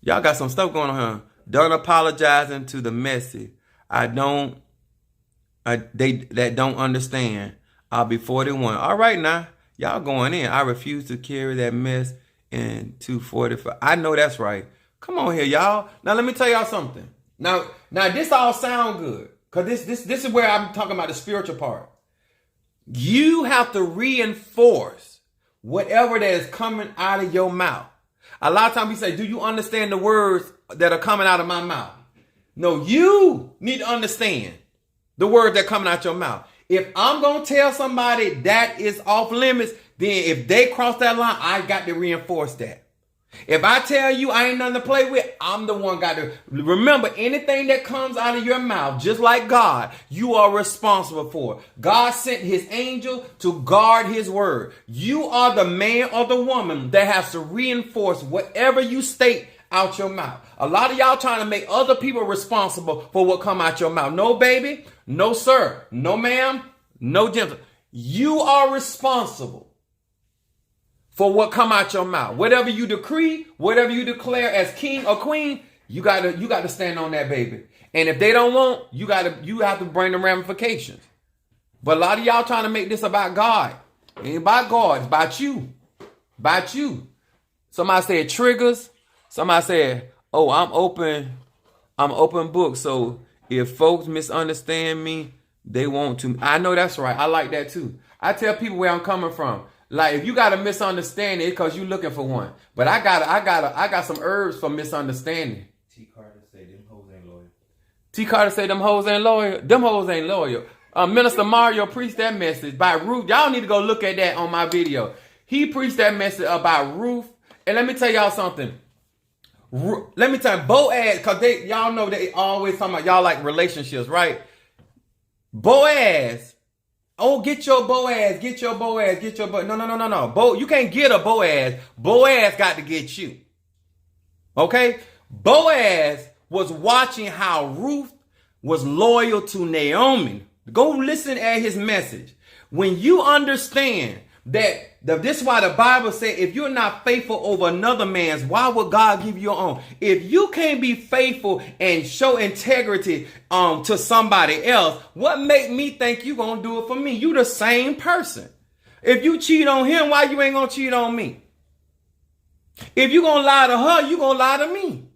Y'all got some stuff going on, huh? Done apologizing to the messy. They that don't understand. I'll be 41. All right now. Y'all going in. I refuse to carry that mess in 245. I know that's right. Come on here, y'all. Now let me tell y'all something. Now this all sound good. Because this is where I'm talking about the spiritual part. You have to reinforce whatever that is coming out of your mouth. A lot of times we say, do you understand the words that are coming out of my mouth? No, you need to understand the words that are coming out your mouth. If I'm going to tell somebody that is off limits, then if they cross that line, I got to reinforce that. If I tell you I ain't nothing to play with, I'm the one got to. Remember, anything that comes out of your mouth, just like God, you are responsible for. God sent his angel to guard his word. You are the man or the woman that has to reinforce whatever you state out your mouth. A lot of y'all trying to make other people responsible for what come out your mouth. No, baby. No, sir. No, ma'am. No, gentle. You are responsible for what come out your mouth. Whatever you decree, whatever you declare as king or queen, you got to stand on that, baby. And if they don't want, you have to bring the ramifications. But a lot of y'all trying to make this about God. It ain't about God. It's about you. About you. Somebody said triggers. Somebody said, oh, I'm open book. So if folks misunderstand me, they want to. I know that's right. I like that too. I tell people where I'm coming from. Like, if you got a misunderstanding, it's because you looking for one. But I got some herbs for misunderstanding. T. Carter say them hoes ain't loyal. T. Carter say them hoes ain't loyal. Them hoes ain't loyal. Minister Mario preached that message by Ruth. Y'all need to go look at that on my video. He preached that message about Ruth. And let me tell y'all something. Let me tell you, Boaz, because y'all know they always talking about y'all like relationships, right? Boaz. Oh, get your Boaz. No. You can't get a Boaz. Boaz got to get you. Okay? Boaz was watching how Ruth was loyal to Naomi. Go listen at his message. When you understand that this is why the Bible said, if you're not faithful over another man's, why would God give you your own? If you can't be faithful and show integrity to somebody else, what make me think you gonna do it for me? You the same person. If you cheat on him, why you ain't gonna cheat on me? If you gonna lie to her, you gonna lie to me.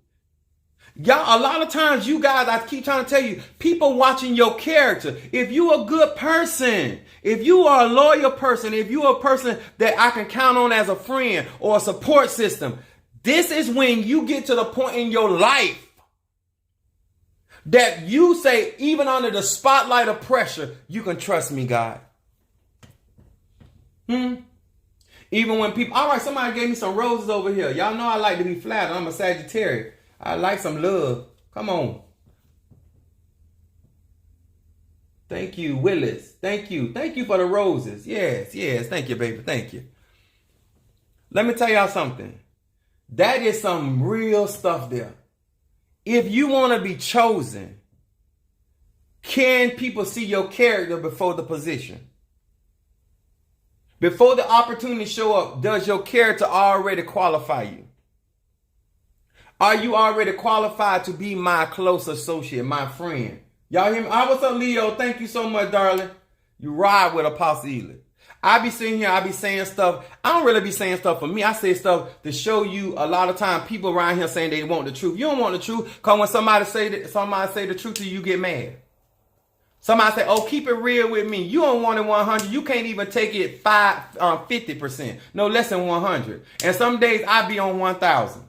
Y'all, a lot of times you guys, I keep trying to tell you, people watching your character. If you a good person, if you are a loyal person, if you are a person that I can count on as a friend or a support system, this is when you get to the point in your life that you say, even under the spotlight of pressure, you can trust me, God. Even when people, all right, somebody gave me some roses over here. Y'all know I like to be flattered. I'm a Sagittarius. I like some love. Come on. Thank you, Willis. Thank you. Thank you for the roses. Yes. Thank you, baby. Thank you. Let me tell y'all something. That is some real stuff there. If you want to be chosen, can people see your character before the position? Before the opportunity show up, does your character already qualify you? Are you already qualified to be my close associate, my friend? Y'all hear me? What's up, Leo? Thank you so much, darling. You ride with Apostle Ely. I be sitting here, I be saying stuff. I don't really be saying stuff for me. I say stuff to show you. A lot of time people around here saying they want the truth. You don't want the truth, because when somebody say the truth to you, you get mad. Somebody say, oh, keep it real with me. You don't want it 100. You can't even take it 50%. No, less than 100. And some days I be on 1,000.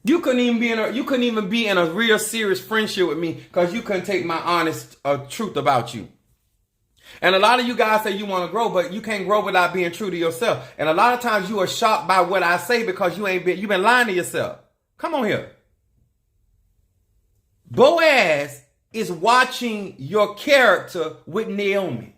You couldn't even be in a real serious friendship with me because you couldn't take my honest truth about you. And a lot of you guys say you want to grow, but you can't grow without being true to yourself. And a lot of times you are shocked by what I say because you've been lying to yourself. Come on here. Boaz is watching your character with Naomi.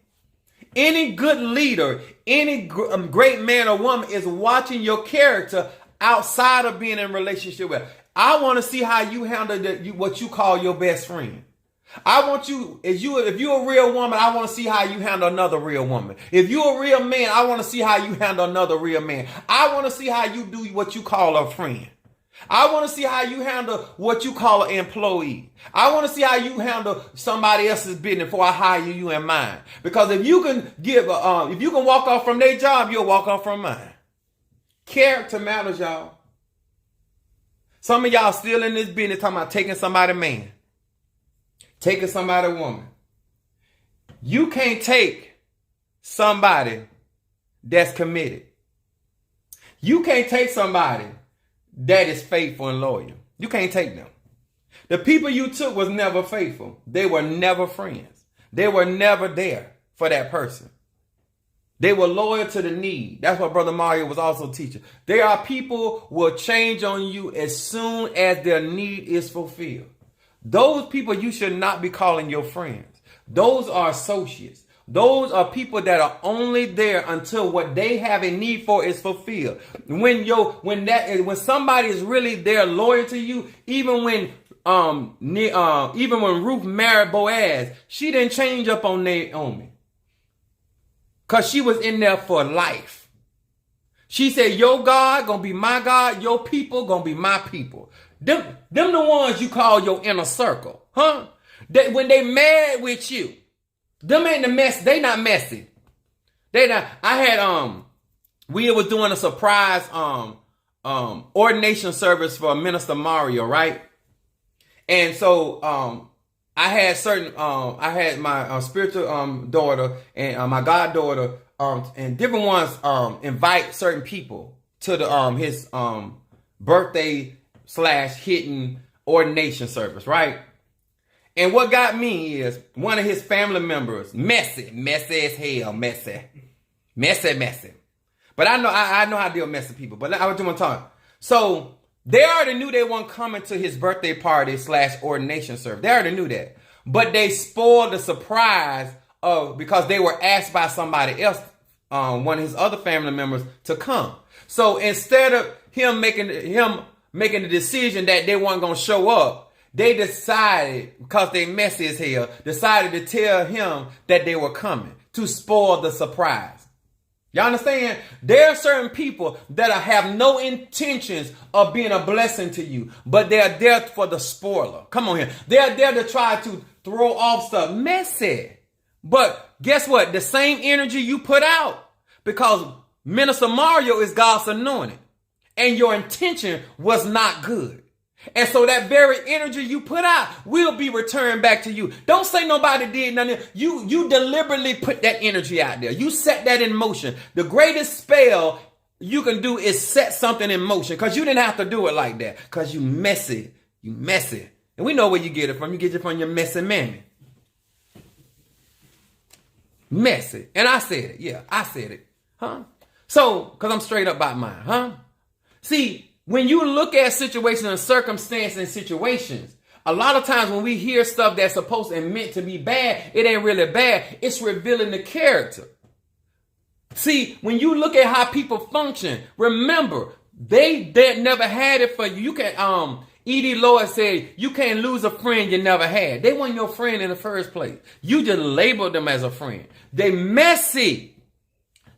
Any good leader, any great man or woman is watching your character outside of being in a relationship with. I want to see how you handle what you call your best friend. I want you, if you're a real woman, I want to see how you handle another real woman. If you're a real man, I want to see how you handle another real man. I want to see how you do what you call a friend. I want to see how you handle what you call an employee. I want to see how you handle somebody else's business before I hire you in mine. Because if you can if you can walk off from their job, you'll walk off from mine. Character matters, y'all. Some of y'all still in this business talking about taking somebody man, taking somebody woman. You can't take somebody that's committed. You can't take somebody that is faithful and loyal. You can't take them. The people you took was never faithful. They were never friends. They were never there for that person. They were loyal to the need. That's what Brother Mario was also teaching. There are people who will change on you as soon as their need is fulfilled. Those people you should not be calling your friends. Those are associates. Those are people that are only there until what they have a need for is fulfilled. When somebody is really there loyal to you, even when Ruth married Boaz, she didn't change up on Naomi, because she was in there for life. She said, your God gonna be my God, your people gonna be my people. Them the ones you call your inner circle, huh? When they mad with you, them ain't the mess. They not messy. They not. I had we was doing a surprise ordination service for Minister Mario, right? And so I had my spiritual daughter and my goddaughter and different ones invite certain people to the his birthday / hidden ordination service, right? And what got me is one of his family members, messy as hell, messy. But I know how to deal with messy people. But I was doing talk. So they already knew they weren't coming to his birthday party / ordination service. They already knew that. But they spoiled the surprise because they were asked by somebody else, one of his other family members, to come. So instead of him making the decision that they weren't gonna show up, they decided, because they messy as hell, decided to tell him that they were coming to spoil the surprise. Y'all understand? There are certain people that have no intentions of being a blessing to you, but they're there for the spoiler. Come on here. They're there to try to throw off stuff. Messy. But guess what? The same energy you put out, because Minister Mario is God's anointed, and your intention was not good. And so that very energy you put out will be returned back to you. Don't say nobody did nothing. You deliberately put that energy out there. You set that in motion. The greatest spell you can do is set something in motion, because you didn't have to do it like that, because you messy. And we know where you get it from. You get it from your messy mammy. Messy. And I said it. Yeah, I said it. Huh? So, because I'm straight up about mine. Huh? See, when you look at situations and circumstances and situations, a lot of times when we hear stuff that's supposed and meant to be bad, it ain't really bad. It's revealing the character. See, when you look at how people function, remember, they never had it for you. You can, E.D. Lloyd said, you can't lose a friend you never had. They weren't your friend in the first place. You just labeled them as a friend. They messy.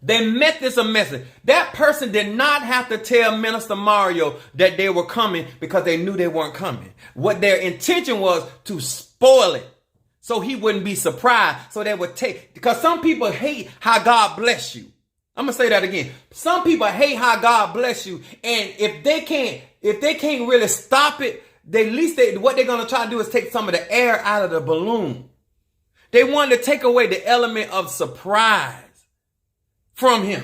They met this a message. That person did not have to tell Minister Mario that they were coming, because they knew they weren't coming. What their intention was to spoil it so he wouldn't be surprised. So they would take, because some people hate how God bless you. I'm going to say that again. Some people hate how God bless you. And if they can't really stop it, what they're going to try to do is take some of the air out of the balloon. They wanted to take away the element of surprise from him.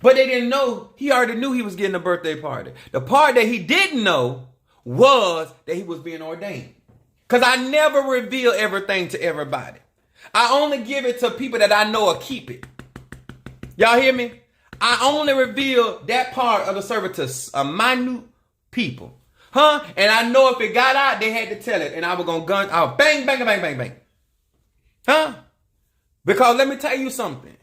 But they didn't know. He already knew he was getting a birthday party. The part that he didn't know was that he was being ordained. Because I never reveal everything to everybody. I only give it to people that I know will keep it. Y'all hear me? I only reveal that part of the service to a minute people. Huh? And I know if it got out, they had to tell it. And I was going to gun out. Bang, bang, bang, bang, bang. Huh? Because let me tell you something.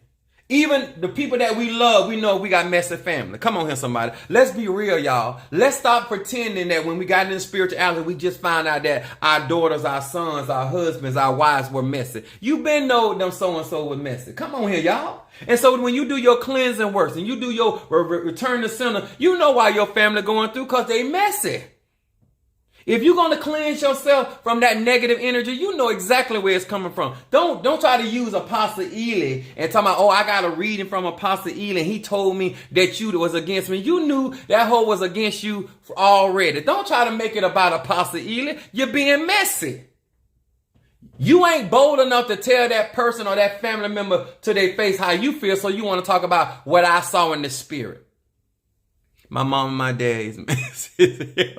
Even the people that we love, we know we got messy family. Come on here, somebody. Let's be real, y'all. Let's stop pretending that when we got into spirituality, we just found out that our daughters, our sons, our husbands, our wives were messy. You been know them so-and-so was messy. Come on here, y'all. And so when you do your cleansing works and you do your return to center, you know why your family going through, because they messy. If you're going to cleanse yourself from that negative energy, you know exactly where it's coming from. Don't try to use Apostle Ely and talk about, oh, I got a reading from Apostle Ely and he told me that you was against me. You knew that hoe was against you already. Don't try to make it about Apostle Ely. You're being messy. You ain't bold enough to tell that person or that family member to their face how you feel, so you want to talk about what I saw in the spirit. My mom and my dad is messy.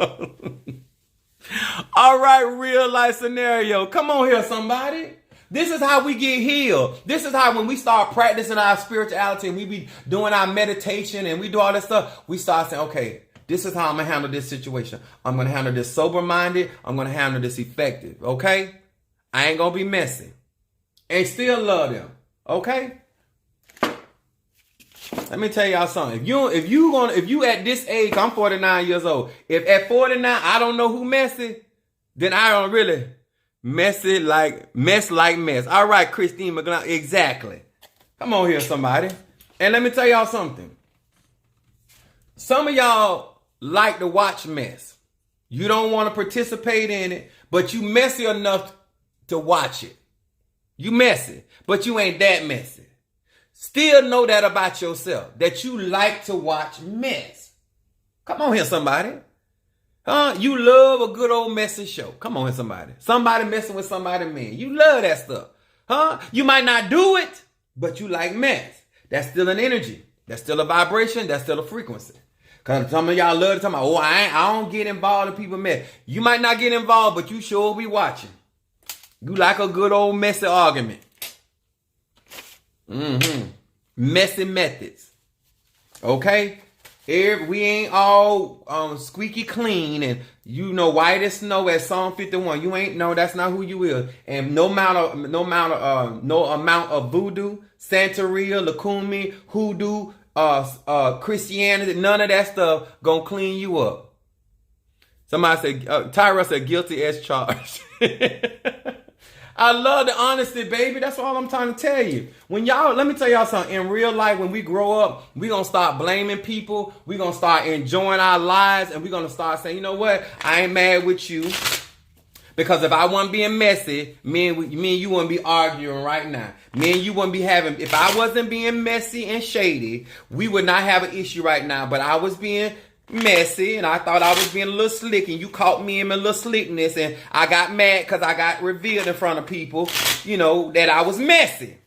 All right, real life scenario. Come on here, somebody. This is how we get healed. This is how when we start practicing our spirituality and we be doing our meditation and we do all this stuff, we start saying, okay, this is how I'm going to handle this situation. I'm going to handle this sober-minded. I'm going to handle this effective, okay? I ain't going to be messy. And still love them, okay? Let me tell y'all something. If you at this age, I'm 49 years old. If at 49 I don't know who messy, then I don't really mess like mess. All right, Christine McGlone, exactly. Come on here, somebody. And let me tell y'all something. Some of y'all like to watch mess. You don't want to participate in it, but you messy enough to watch it. You messy, but you ain't that messy. Still know that about yourself, that you like to watch mess. Come on here, somebody. You love a good old messy show. Come on here, somebody. Somebody messing with somebody, man. You love that stuff. You might not do it, but you like mess. That's still an energy. That's still a vibration. That's still a frequency. Because some of y'all love to talk about, oh, I don't get involved in people mess. You might not get involved, but you sure be watching. You like a good old messy argument. Messy methods. Okay? We ain't all squeaky clean and white as snow as Psalm 51. You ain't, no, that's not who you is. And no amount of voodoo, Santeria, Lakumi, hoodoo, Christianity, none of that stuff gonna clean you up. Somebody said, Tyra said guilty as charged. I love the honesty, baby. That's all I'm trying to tell you. Let me tell y'all something. In real life, when we grow up, we're going to start blaming people. We're going to start enjoying our lives. And we're going to start saying, you know what? I ain't mad with you. Because if I wasn't being messy, me and you wouldn't be arguing right now. Me and you wouldn't be having, if I wasn't being messy and shady, we would not have an issue right now. But I was being messy and I thought I was being a little slick and you caught me in my little slickness and I got mad because I got revealed in front of people, that I was messy.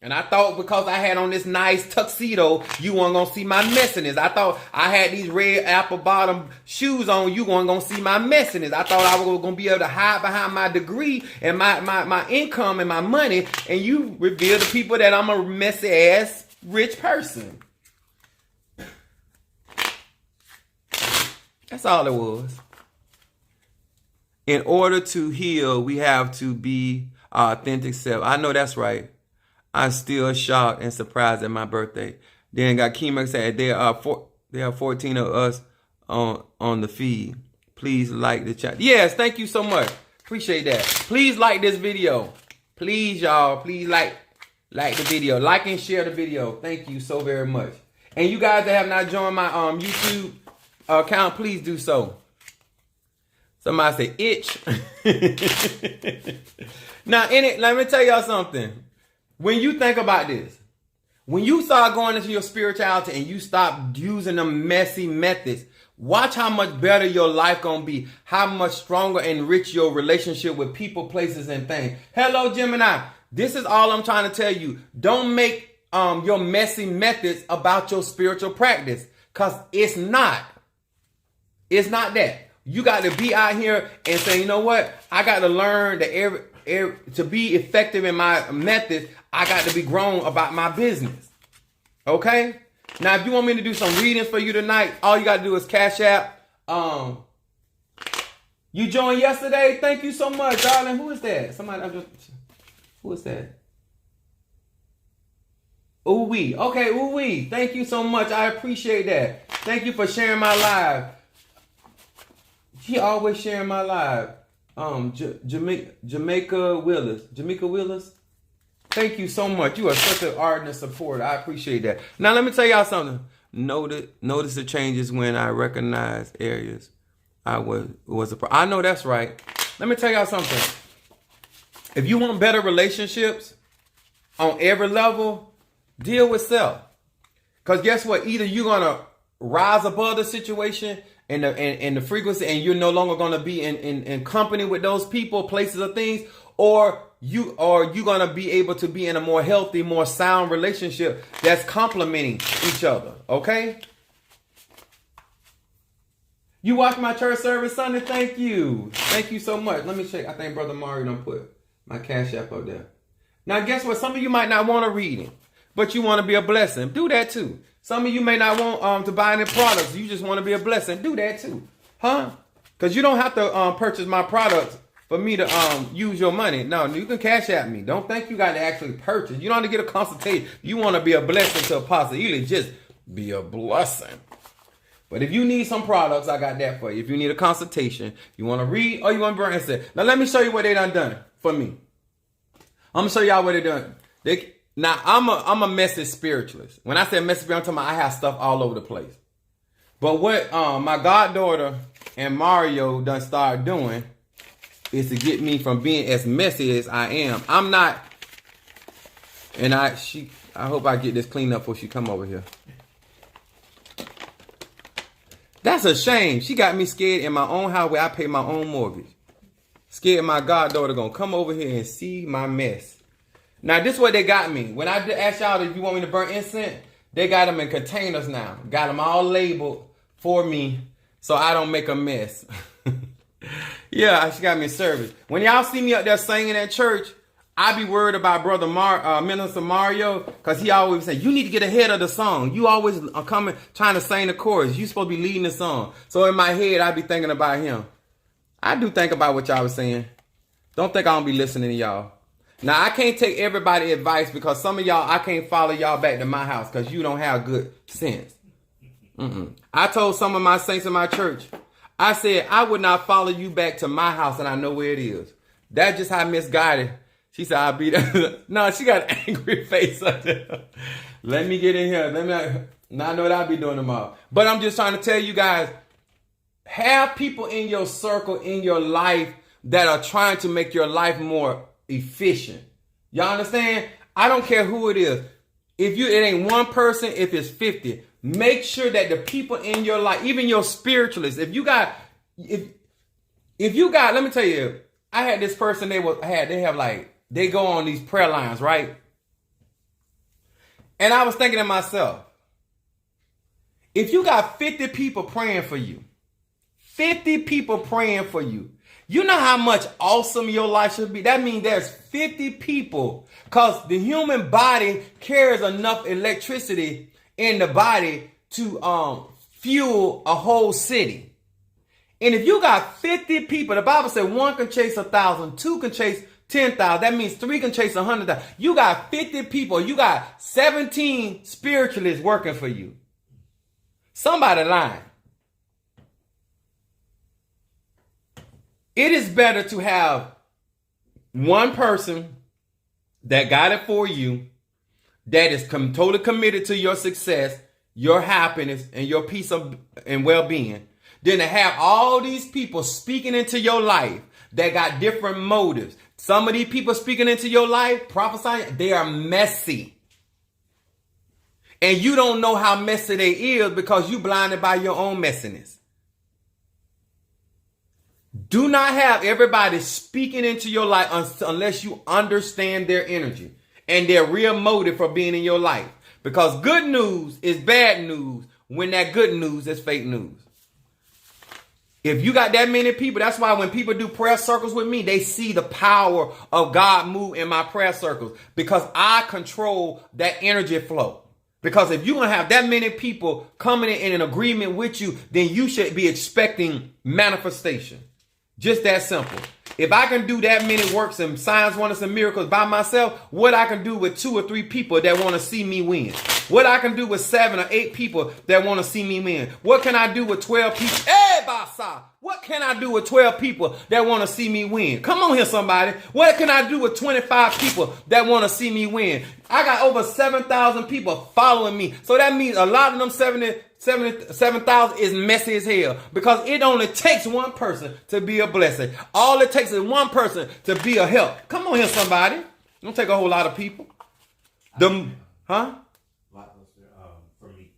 And I thought because I had on this nice tuxedo, you weren't going to see my messiness. I thought I had these red apple bottom shoes on, you weren't going to see my messiness. I thought I was going to be able to hide behind my degree and my income and my money, and you revealed to people that I'm a messy ass rich person. That's all it was. In order to heal, we have to be our authentic self. I know that's right. I'm still shocked and surprised at my birthday. Then got Kima said there are 14 of us on the feed. Please like the chat. Yes, thank you so much. Appreciate that. Please like this video. Please, y'all. Please like the video. Like and share the video. Thank you so very much. And you guys that have not joined my YouTube account, please do so. Somebody say itch. Now, let me tell y'all something. When you think about this, when you start going into your spirituality and you stop using them messy methods, watch how much better your life gonna be, how much stronger and rich your relationship with people, places, and things. Hello, Gemini. This is all I'm trying to tell you. Don't make your messy methods about your spiritual practice, because it's not. It's not that. You got to be out here and say, you know what? I got to learn that to be effective in my methods, I got to be grown about my business. Okay? Now, if you want me to do some readings for you tonight, all you got to do is Cash App. You joined yesterday? Thank you so much, darling. Who is that? Who is that? Ooh wee. Okay, ooh wee. Thank you so much. I appreciate that. Thank you for sharing my live. She always sharing my live. Jamaica Willis. Jamaica Willis. Thank you so much. You are such an ardent supporter. I appreciate that. Now let me tell y'all something. Notice the changes when I recognize areas I was a. I know that's right. Let me tell y'all something. If you want better relationships on every level, deal with self. Because guess what? Either you're gonna rise above the situation and the frequency, and you're no longer gonna be in company with those people, places, or things, or you're gonna be able to be in a more healthy, more sound relationship that's complementing each other. Okay? You watched my church service Sunday? Thank you. Thank you so much. Let me check. I think Brother Mario done put my Cash App up there. Now, guess what? Some of you might not want to read it, but you want to be a blessing. Do that too. Some of you may not want to buy any products. You just want to be a blessing. Do that too. Huh? Because you don't have to purchase my products for me to use your money. No, you can Cash App me. Don't think you got to actually purchase. You don't have to get a consultation. You want to be a blessing to Apostle Ely. Just be a blessing. But if you need some products, I got that for you. If you need a consultation, you want to read or you want to burn incense. Now let me show you what they done for me. I'm gonna show y'all what they done. Now I'm a message spiritualist. When I say message spiritualist, I'm talking about I have stuff all over the place. But what my goddaughter and Mario done started doing is to get me from being as messy as I am. I'm not, and I hope I get this cleaned up before she come over here. That's a shame. She got me scared in my own house where I pay my own mortgage. Scared my goddaughter gonna come over here and see my mess. Now this is what they got me. When I asked y'all if you want me to burn incense, they got them in containers now. Got them all labeled for me so I don't make a mess. Yeah, she got me service. When y'all see me up there singing at church, I be worried about Brother Minister Mario, because he always say, you need to get ahead of the song. You always are coming, trying to sing the chorus. You supposed to be leading the song. So in my head, I be thinking about him. I do think about what y'all was saying. Don't think I don't be listening to y'all. Now, I can't take everybody's advice because some of y'all, I can't follow y'all back to my house because you don't have good sense. I told some of my saints in my church, I said, I would not follow you back to my house and I know where it is. That's just how misguided. She said, I'll be there. No, she got an angry face up there. Let me get in here. Now I know what I'll be doing tomorrow. But I'm just trying to tell you guys, have people in your circle, in your life, that are trying to make your life more efficient. Y'all understand? I don't care who it is. If it ain't one person, if it's 50, make sure that the people in your life, even your spiritualists, if you got, let me tell you, I had this person, they go on these prayer lines, right? And I was thinking to myself, if you got 50 people praying for you, 50 people praying for you, you know how much awesome your life should be? That means there's 50 people, because the human body carries enough electricity in the body to fuel a whole city. And if you got 50 people, the Bible said one can chase 1,000, two can chase 10,000. That means three can chase 100,000. You got 50 people. You got 17 spiritualists working for you. Somebody lying. It is better to have one person that got it for you, that is totally committed to your success, your happiness, and your peace and well-being, than to have all these people speaking into your life that got different motives. Some of these people speaking into your life, prophesying, they are messy. And you don't know how messy they is because you blinded by your own messiness. Do not have everybody speaking into your life unless you understand their energy and their real motive for being in your life. Because good news is bad news when that good news is fake news. If you got that many people, that's why when people do prayer circles with me, they see the power of God move in my prayer circles, because I control that energy flow. Because if you're going to have that many people coming in an agreement with you, then you should be expecting manifestation. Just that simple. If I can do that many works and signs, wonders, and miracles by myself, what I can do with 2 or 3 people that want to see me win? What I can do with 7 or 8 people that want to see me win? What can I do with 12 people? Hey, Basa! What can I do with 12 people that want to see me win? Come on here, somebody. What can I do with 25 people that want to see me win? I got over 7,000 people following me. So that means a lot of them 7,000 is messy as hell, because it only takes one person to be a blessing. All it takes is one person to be a help. Come on here, somebody. Don't take a whole lot of people. Huh? For me.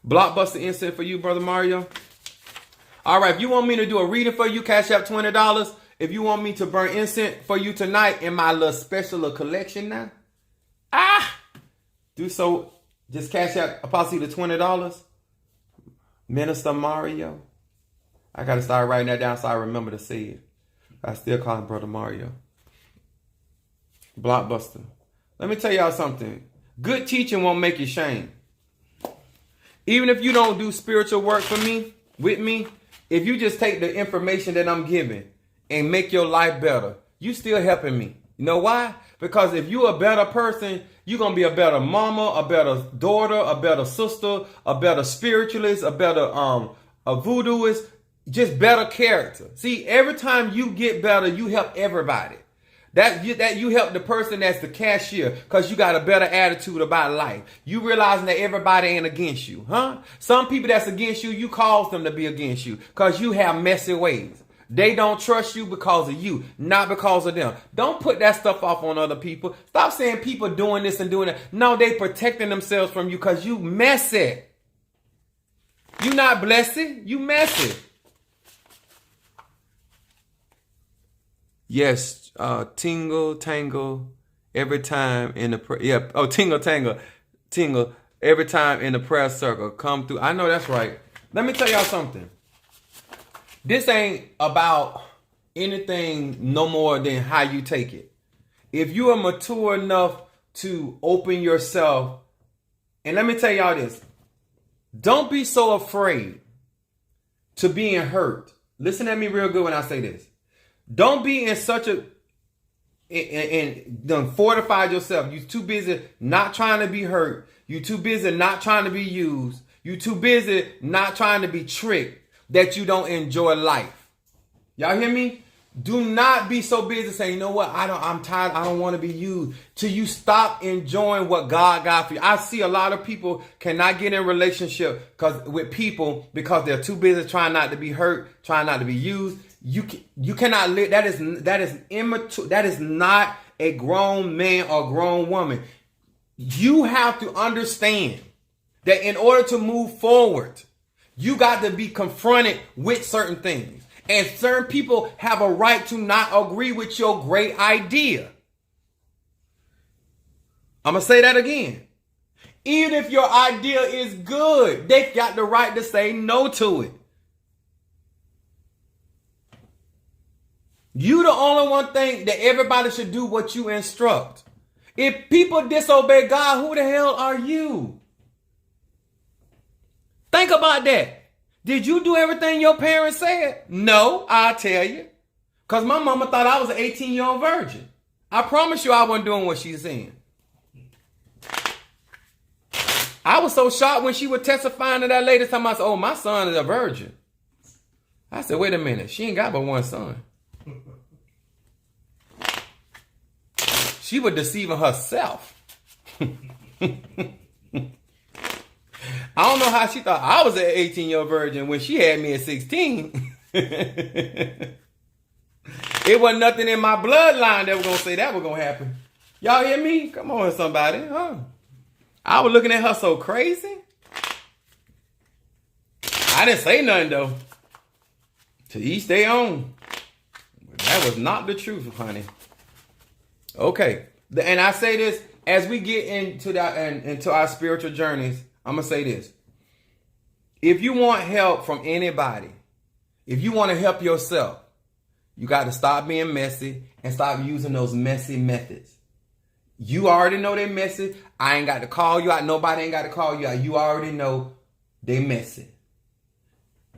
Blockbuster instant for you, Brother Mario. All right, if you want me to do a reading for you, cash out $20. If you want me to burn incense for you tonight in my little special little collection now, do so. Just cash out Apostle the $20. Minister Mario. I got to start writing that down so I remember to say it. I still call him Brother Mario. Blockbuster. Let me tell y'all something. Good teaching won't make you shame. Even if you don't do spiritual work with me, if you just take the information that I'm giving and make your life better, you still helping me. You know why? Because if you're a better person, you're going to be a better mama, a better daughter, a better sister, a better spiritualist, a better a voodooist, just better character. See, every time you get better, you help everybody. That you help the person that's the cashier, because you got a better attitude about life. You realizing that everybody ain't against you, huh? Some people that's against you, you cause them to be against you because you have messy ways. They don't trust you because of you, not because of them. Don't put that stuff off on other people. Stop saying people doing this and doing that. No, they protecting themselves from you because you messy. You not blessed, you messy. Yes, tingle, tangle, every time in the tingle every time in the prayer circle. Come through. I know that's right. Let me tell y'all something. This ain't about anything no more than how you take it. If you are mature enough to open yourself, and let me tell y'all this, don't be so afraid to being hurt. Listen at me real good when I say this. Don't be in such a, and done fortified yourself. You too busy not trying to be hurt. You too busy not trying to be used. You too busy not trying to be tricked that you don't enjoy life. Y'all hear me? Do not be so busy saying, you know what, I'm tired, I don't want to be used, till you stop enjoying what God got for you. I see a lot of people cannot get in relationship with people because they're too busy trying not to be hurt, trying not to be used. You cannot live. That is immature. That is not a grown man or grown woman. You have to understand that in order to move forward, you got to be confronted with certain things. And certain people have a right to not agree with your great idea. I'm going to say that again. Even if your idea is good, they got the right to say no to it. You the only one think that everybody should do what you instruct. If people disobey God, who the hell are you? Think about that. Did you do everything your parents said? No, I'll tell you. Because my mama thought I was an 18-year-old virgin. I promise you I wasn't doing what she's saying. I was so shocked when she was testifying to that lady time. I said, oh, my son is a virgin. I said, wait a minute. She ain't got but one son. She was deceiving herself. I don't know how she thought I was an 18-year-old virgin when she had me at 16. It wasn't nothing in my bloodline that was going to say that was going to happen. Y'all hear me? Come on, somebody. Huh? I was looking at her so crazy. I didn't say nothing, though. To each their own. That was not the truth, honey. Okay. And I say this, as we get into that and into our spiritual journeys, I'm going to say this. If you want help from anybody, if you want to help yourself, you got to stop being messy and stop using those messy methods. You already know they're messy. I ain't got to call you out. Nobody ain't got to call you out. You already know they messy.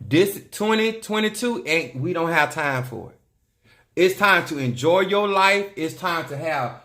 This 2022, we don't have time for it. It's time to enjoy your life. It's time to have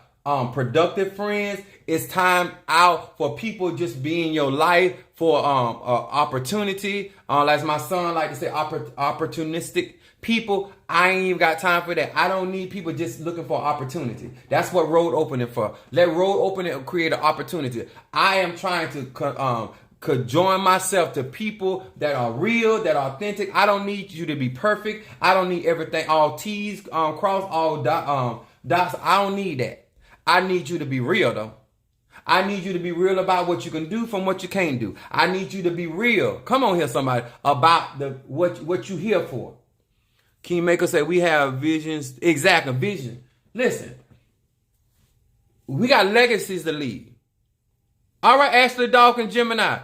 productive friends. It's time out for people just being your life for opportunity. As my son like to say, opportunistic people. I ain't even got time for that. I don't need people just looking for opportunity. That's what road opening for. Let road opening create an opportunity. I am trying to join myself to people that are real, that are authentic. I don't need you to be perfect. I don't need everything all T's crossed, all dots. I don't need that. I need you to be real though. I need you to be real about what you can do from what you can't do. I need you to be real. Come on here, somebody, about what you here for. Kingmaker said we have visions. Exactly, vision. Listen, we got legacies to leave. All right, Ashley Dawkins, Gemini.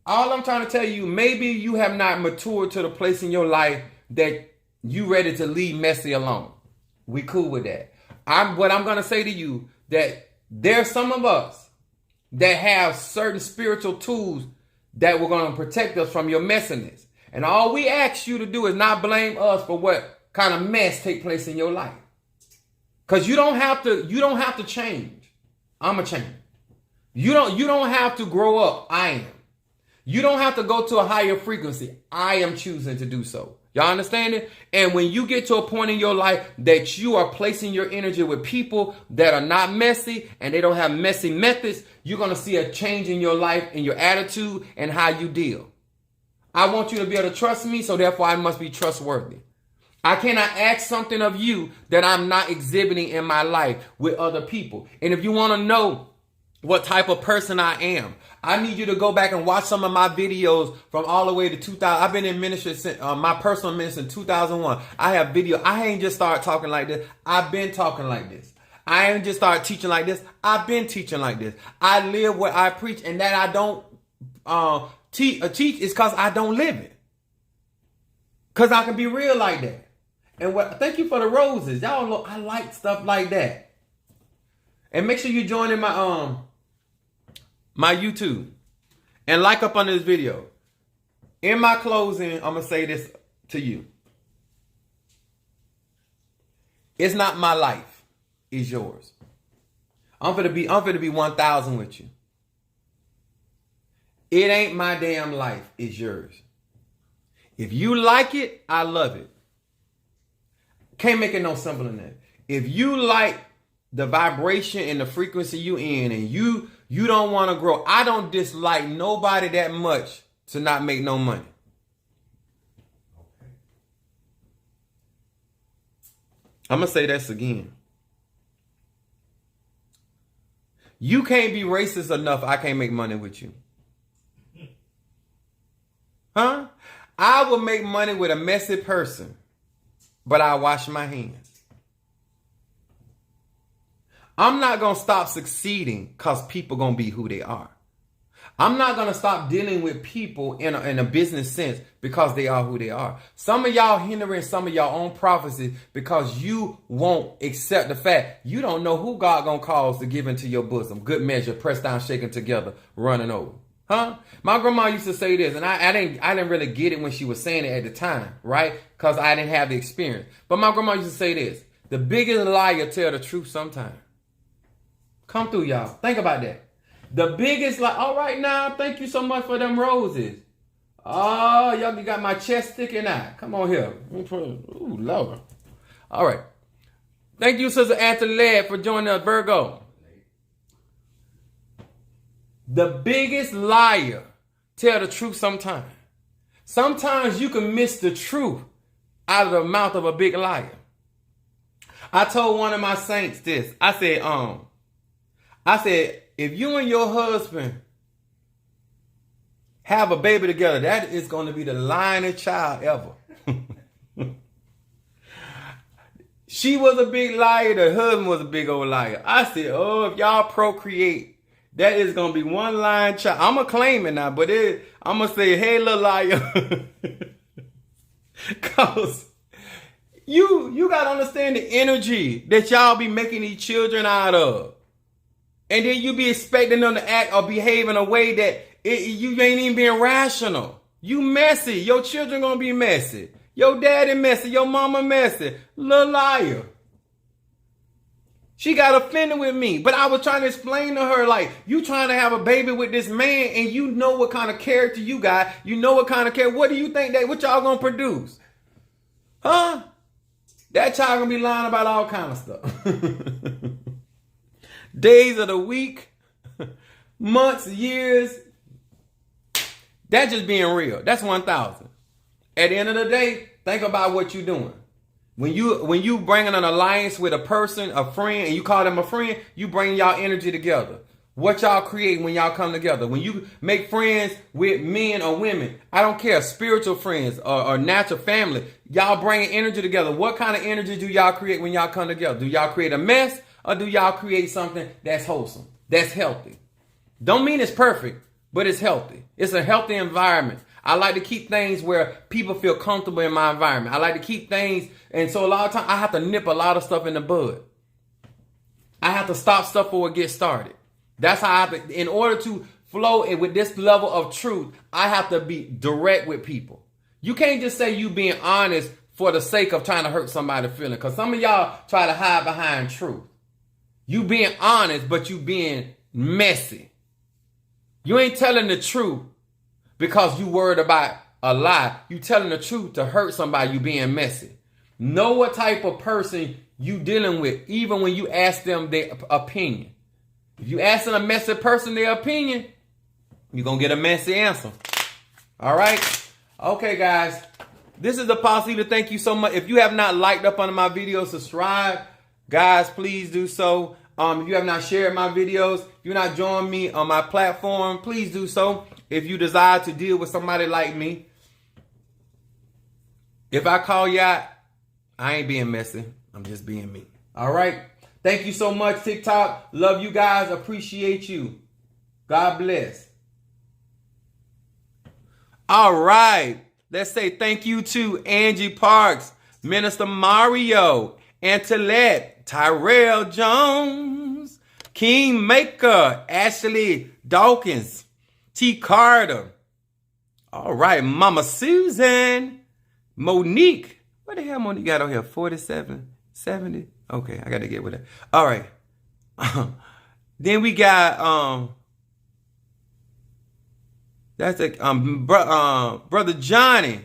All I'm trying to tell you, maybe you have not matured to the place in your life that you ready to leave messy alone. We cool with that. What I'm going to say to you, that there's some of us that have certain spiritual tools that were going to protect us from your messiness. And all we ask you to do is not blame us for what kind of mess take place in your life. Because you don't have to change. I'm a change. You don't have to grow up. I am. You don't have to go to a higher frequency. I am choosing to do so. Y'all understand it? And when you get to a point in your life that you are placing your energy with people that are not messy and they don't have messy methods, you're going to see a change in your life and your attitude and how you deal. I want you to be able to trust me, so therefore I must be trustworthy. I cannot ask something of you that I'm not exhibiting in my life with other people. And if you want to know what type of person I am, I need you to go back and watch some of my videos from all the way to 2000. I've been in ministry since my personal ministry in 2001. I have video. I ain't just started talking like this. I've been talking like this. I ain't just started teaching like this. I've been teaching like this. I live what I preach, and that I don't teach is because I don't live it. Because I can be real like that. And thank you for the roses. Y'all know I like stuff like that. And make sure you join in my my YouTube and like up on this video. In my closing, I'm gonna say this to you. It's not my life, it's yours. I'm gonna be 1,000 with you. It ain't my damn life, it's yours. If you like it, I love it. Can't make it no simpler than that. If you like the vibration and the frequency you in, and you don't want to grow, I don't dislike nobody that much to not make no money. Okay. I'm going to say this again. You can't be racist enough, I can't make money with you. Huh? I will make money with a messy person, but I wash my hands. I'm not going to stop succeeding because people going to be who they are. I'm not going to stop dealing with people in a business sense because they are who they are. Some of y'all hindering some of your own prophecies because you won't accept the fact you don't know who God going to cause to give into your bosom. Good measure, pressed down, shaken together, running over. Huh? My grandma used to say this, and I didn't really get it when she was saying it at the time, right? Because I didn't have the experience. But my grandma used to say this: the biggest liar tell the truth sometimes. Come through, y'all. Think about that. The biggest lie. All right, now, thank you so much for them roses. Oh, y'all, you got my chest sticking out. Come on here. Ooh, Lord. All right. Thank you, Sister Antoinette, for joining us, Virgo. The biggest liar tell the truth sometimes. Sometimes you can miss the truth out of the mouth of a big liar. I told one of my saints this. I said, if you and your husband have a baby together, that is going to be the lyingest child ever. She was a big liar. The husband was a big old liar. I said, oh, if y'all procreate, that is going to be one lying child. I'm going to claim it now, but I'm going to say, hey, little liar. Because you got to understand the energy that y'all be making these children out of. And then you be expecting them to act or behave in a way that you ain't even being rational. You messy. Your children going to be messy. Your daddy messy. Your mama messy. Little liar. She got offended with me. But I was trying to explain to her, like, you trying to have a baby with this man and you know what kind of character you got. You know what kind of character. What do you think what y'all gonna produce? Huh? That child gonna be lying about all kind of stuff. Days of the week, months, years. That's just being real. That's 1,000. At the end of the day, think about what you're doing. When you bringing an alliance with a person, a friend, and you call them a friend, you bring y'all energy together. What y'all create when y'all come together. When you make friends with men or women, I don't care, spiritual friends or natural family, y'all bringing energy together. What kind of energy do y'all create when y'all come together? Do y'all create a mess or do y'all create something that's wholesome, that's healthy? Don't mean it's perfect, but it's healthy. It's a healthy environment. I like to keep things where people feel comfortable in my environment. I like to keep things, and so a lot of times I have to nip a lot of stuff in the bud. I have to stop stuff before it gets started. That's how I have to, in order to flow with this level of truth, I have to be direct with people. You can't just say you being honest for the sake of trying to hurt somebody's feeling, because some of y'all try to hide behind truth. You being honest, but you being messy. You ain't telling the truth because you worried about a lie. You telling the truth to hurt somebody. You being messy. Know what type of person you dealing with, even when you ask them their opinion. If you asking a messy person their opinion, you're going to get a messy answer. All right? Okay, guys. This is Apostle Ely. Thank you so much. If you have not liked up on my video, subscribe. Guys, please do so. If you have not shared my videos, if you're not joining me on my platform, please do so. If you desire to deal with somebody like me, if I call you out, I ain't being messy. I'm just being me. All right? Thank you so much, TikTok. Love you guys. Appreciate you. God bless. All right. Let's say thank you to Angie Parks, Minister Mario, Antoinette, Tyrell Jones, Kingmaker, Ashley Dawkins, T. Carter. All right, Mama Susan, Monique. What the hell Monique got on here? 47, 70? Okay, I got to get with it. All right. Then we got that's a Brother Johnny,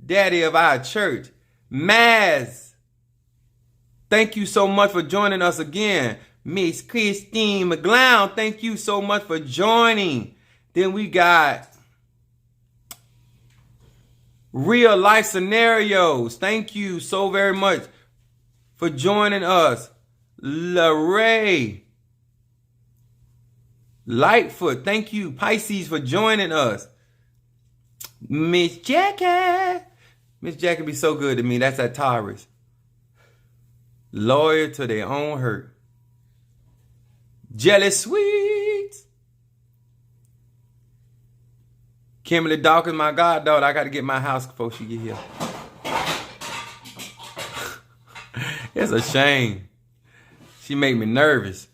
daddy of our church. Maz, thank you so much for joining us again. Miss Christine McGlown, thank you so much for joining. Then we got Real Life Scenarios. Thank you so very much for joining us. LaRae Lightfoot, thank you. Pisces for joining us. Miss Jackie. Miss Jackie be so good to me. That's at Taurus. Loyal to their own hurt. Jelly Sweets. Kimberly Dawkins, my goddaughter. I got to get my house before she get here. It's a shame. She make me nervous.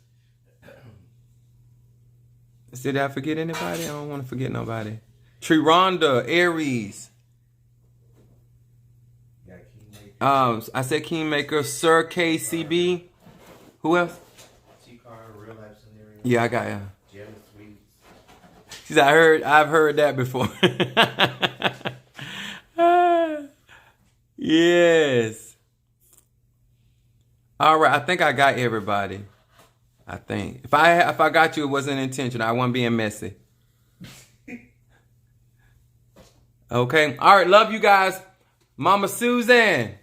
Did I forget anybody? I don't want to forget nobody. Trironda, Aries. I said Kingmaker, Sir KCB. Who else? T-Car, Real Life Scenario. Yeah, I got Jelly Sweets. She said, I've heard that before. Yes. All right, I think I got everybody. I think. If I got you, it wasn't intentional. I wasn't being messy. Okay. All right. Love you guys. Mama Susan.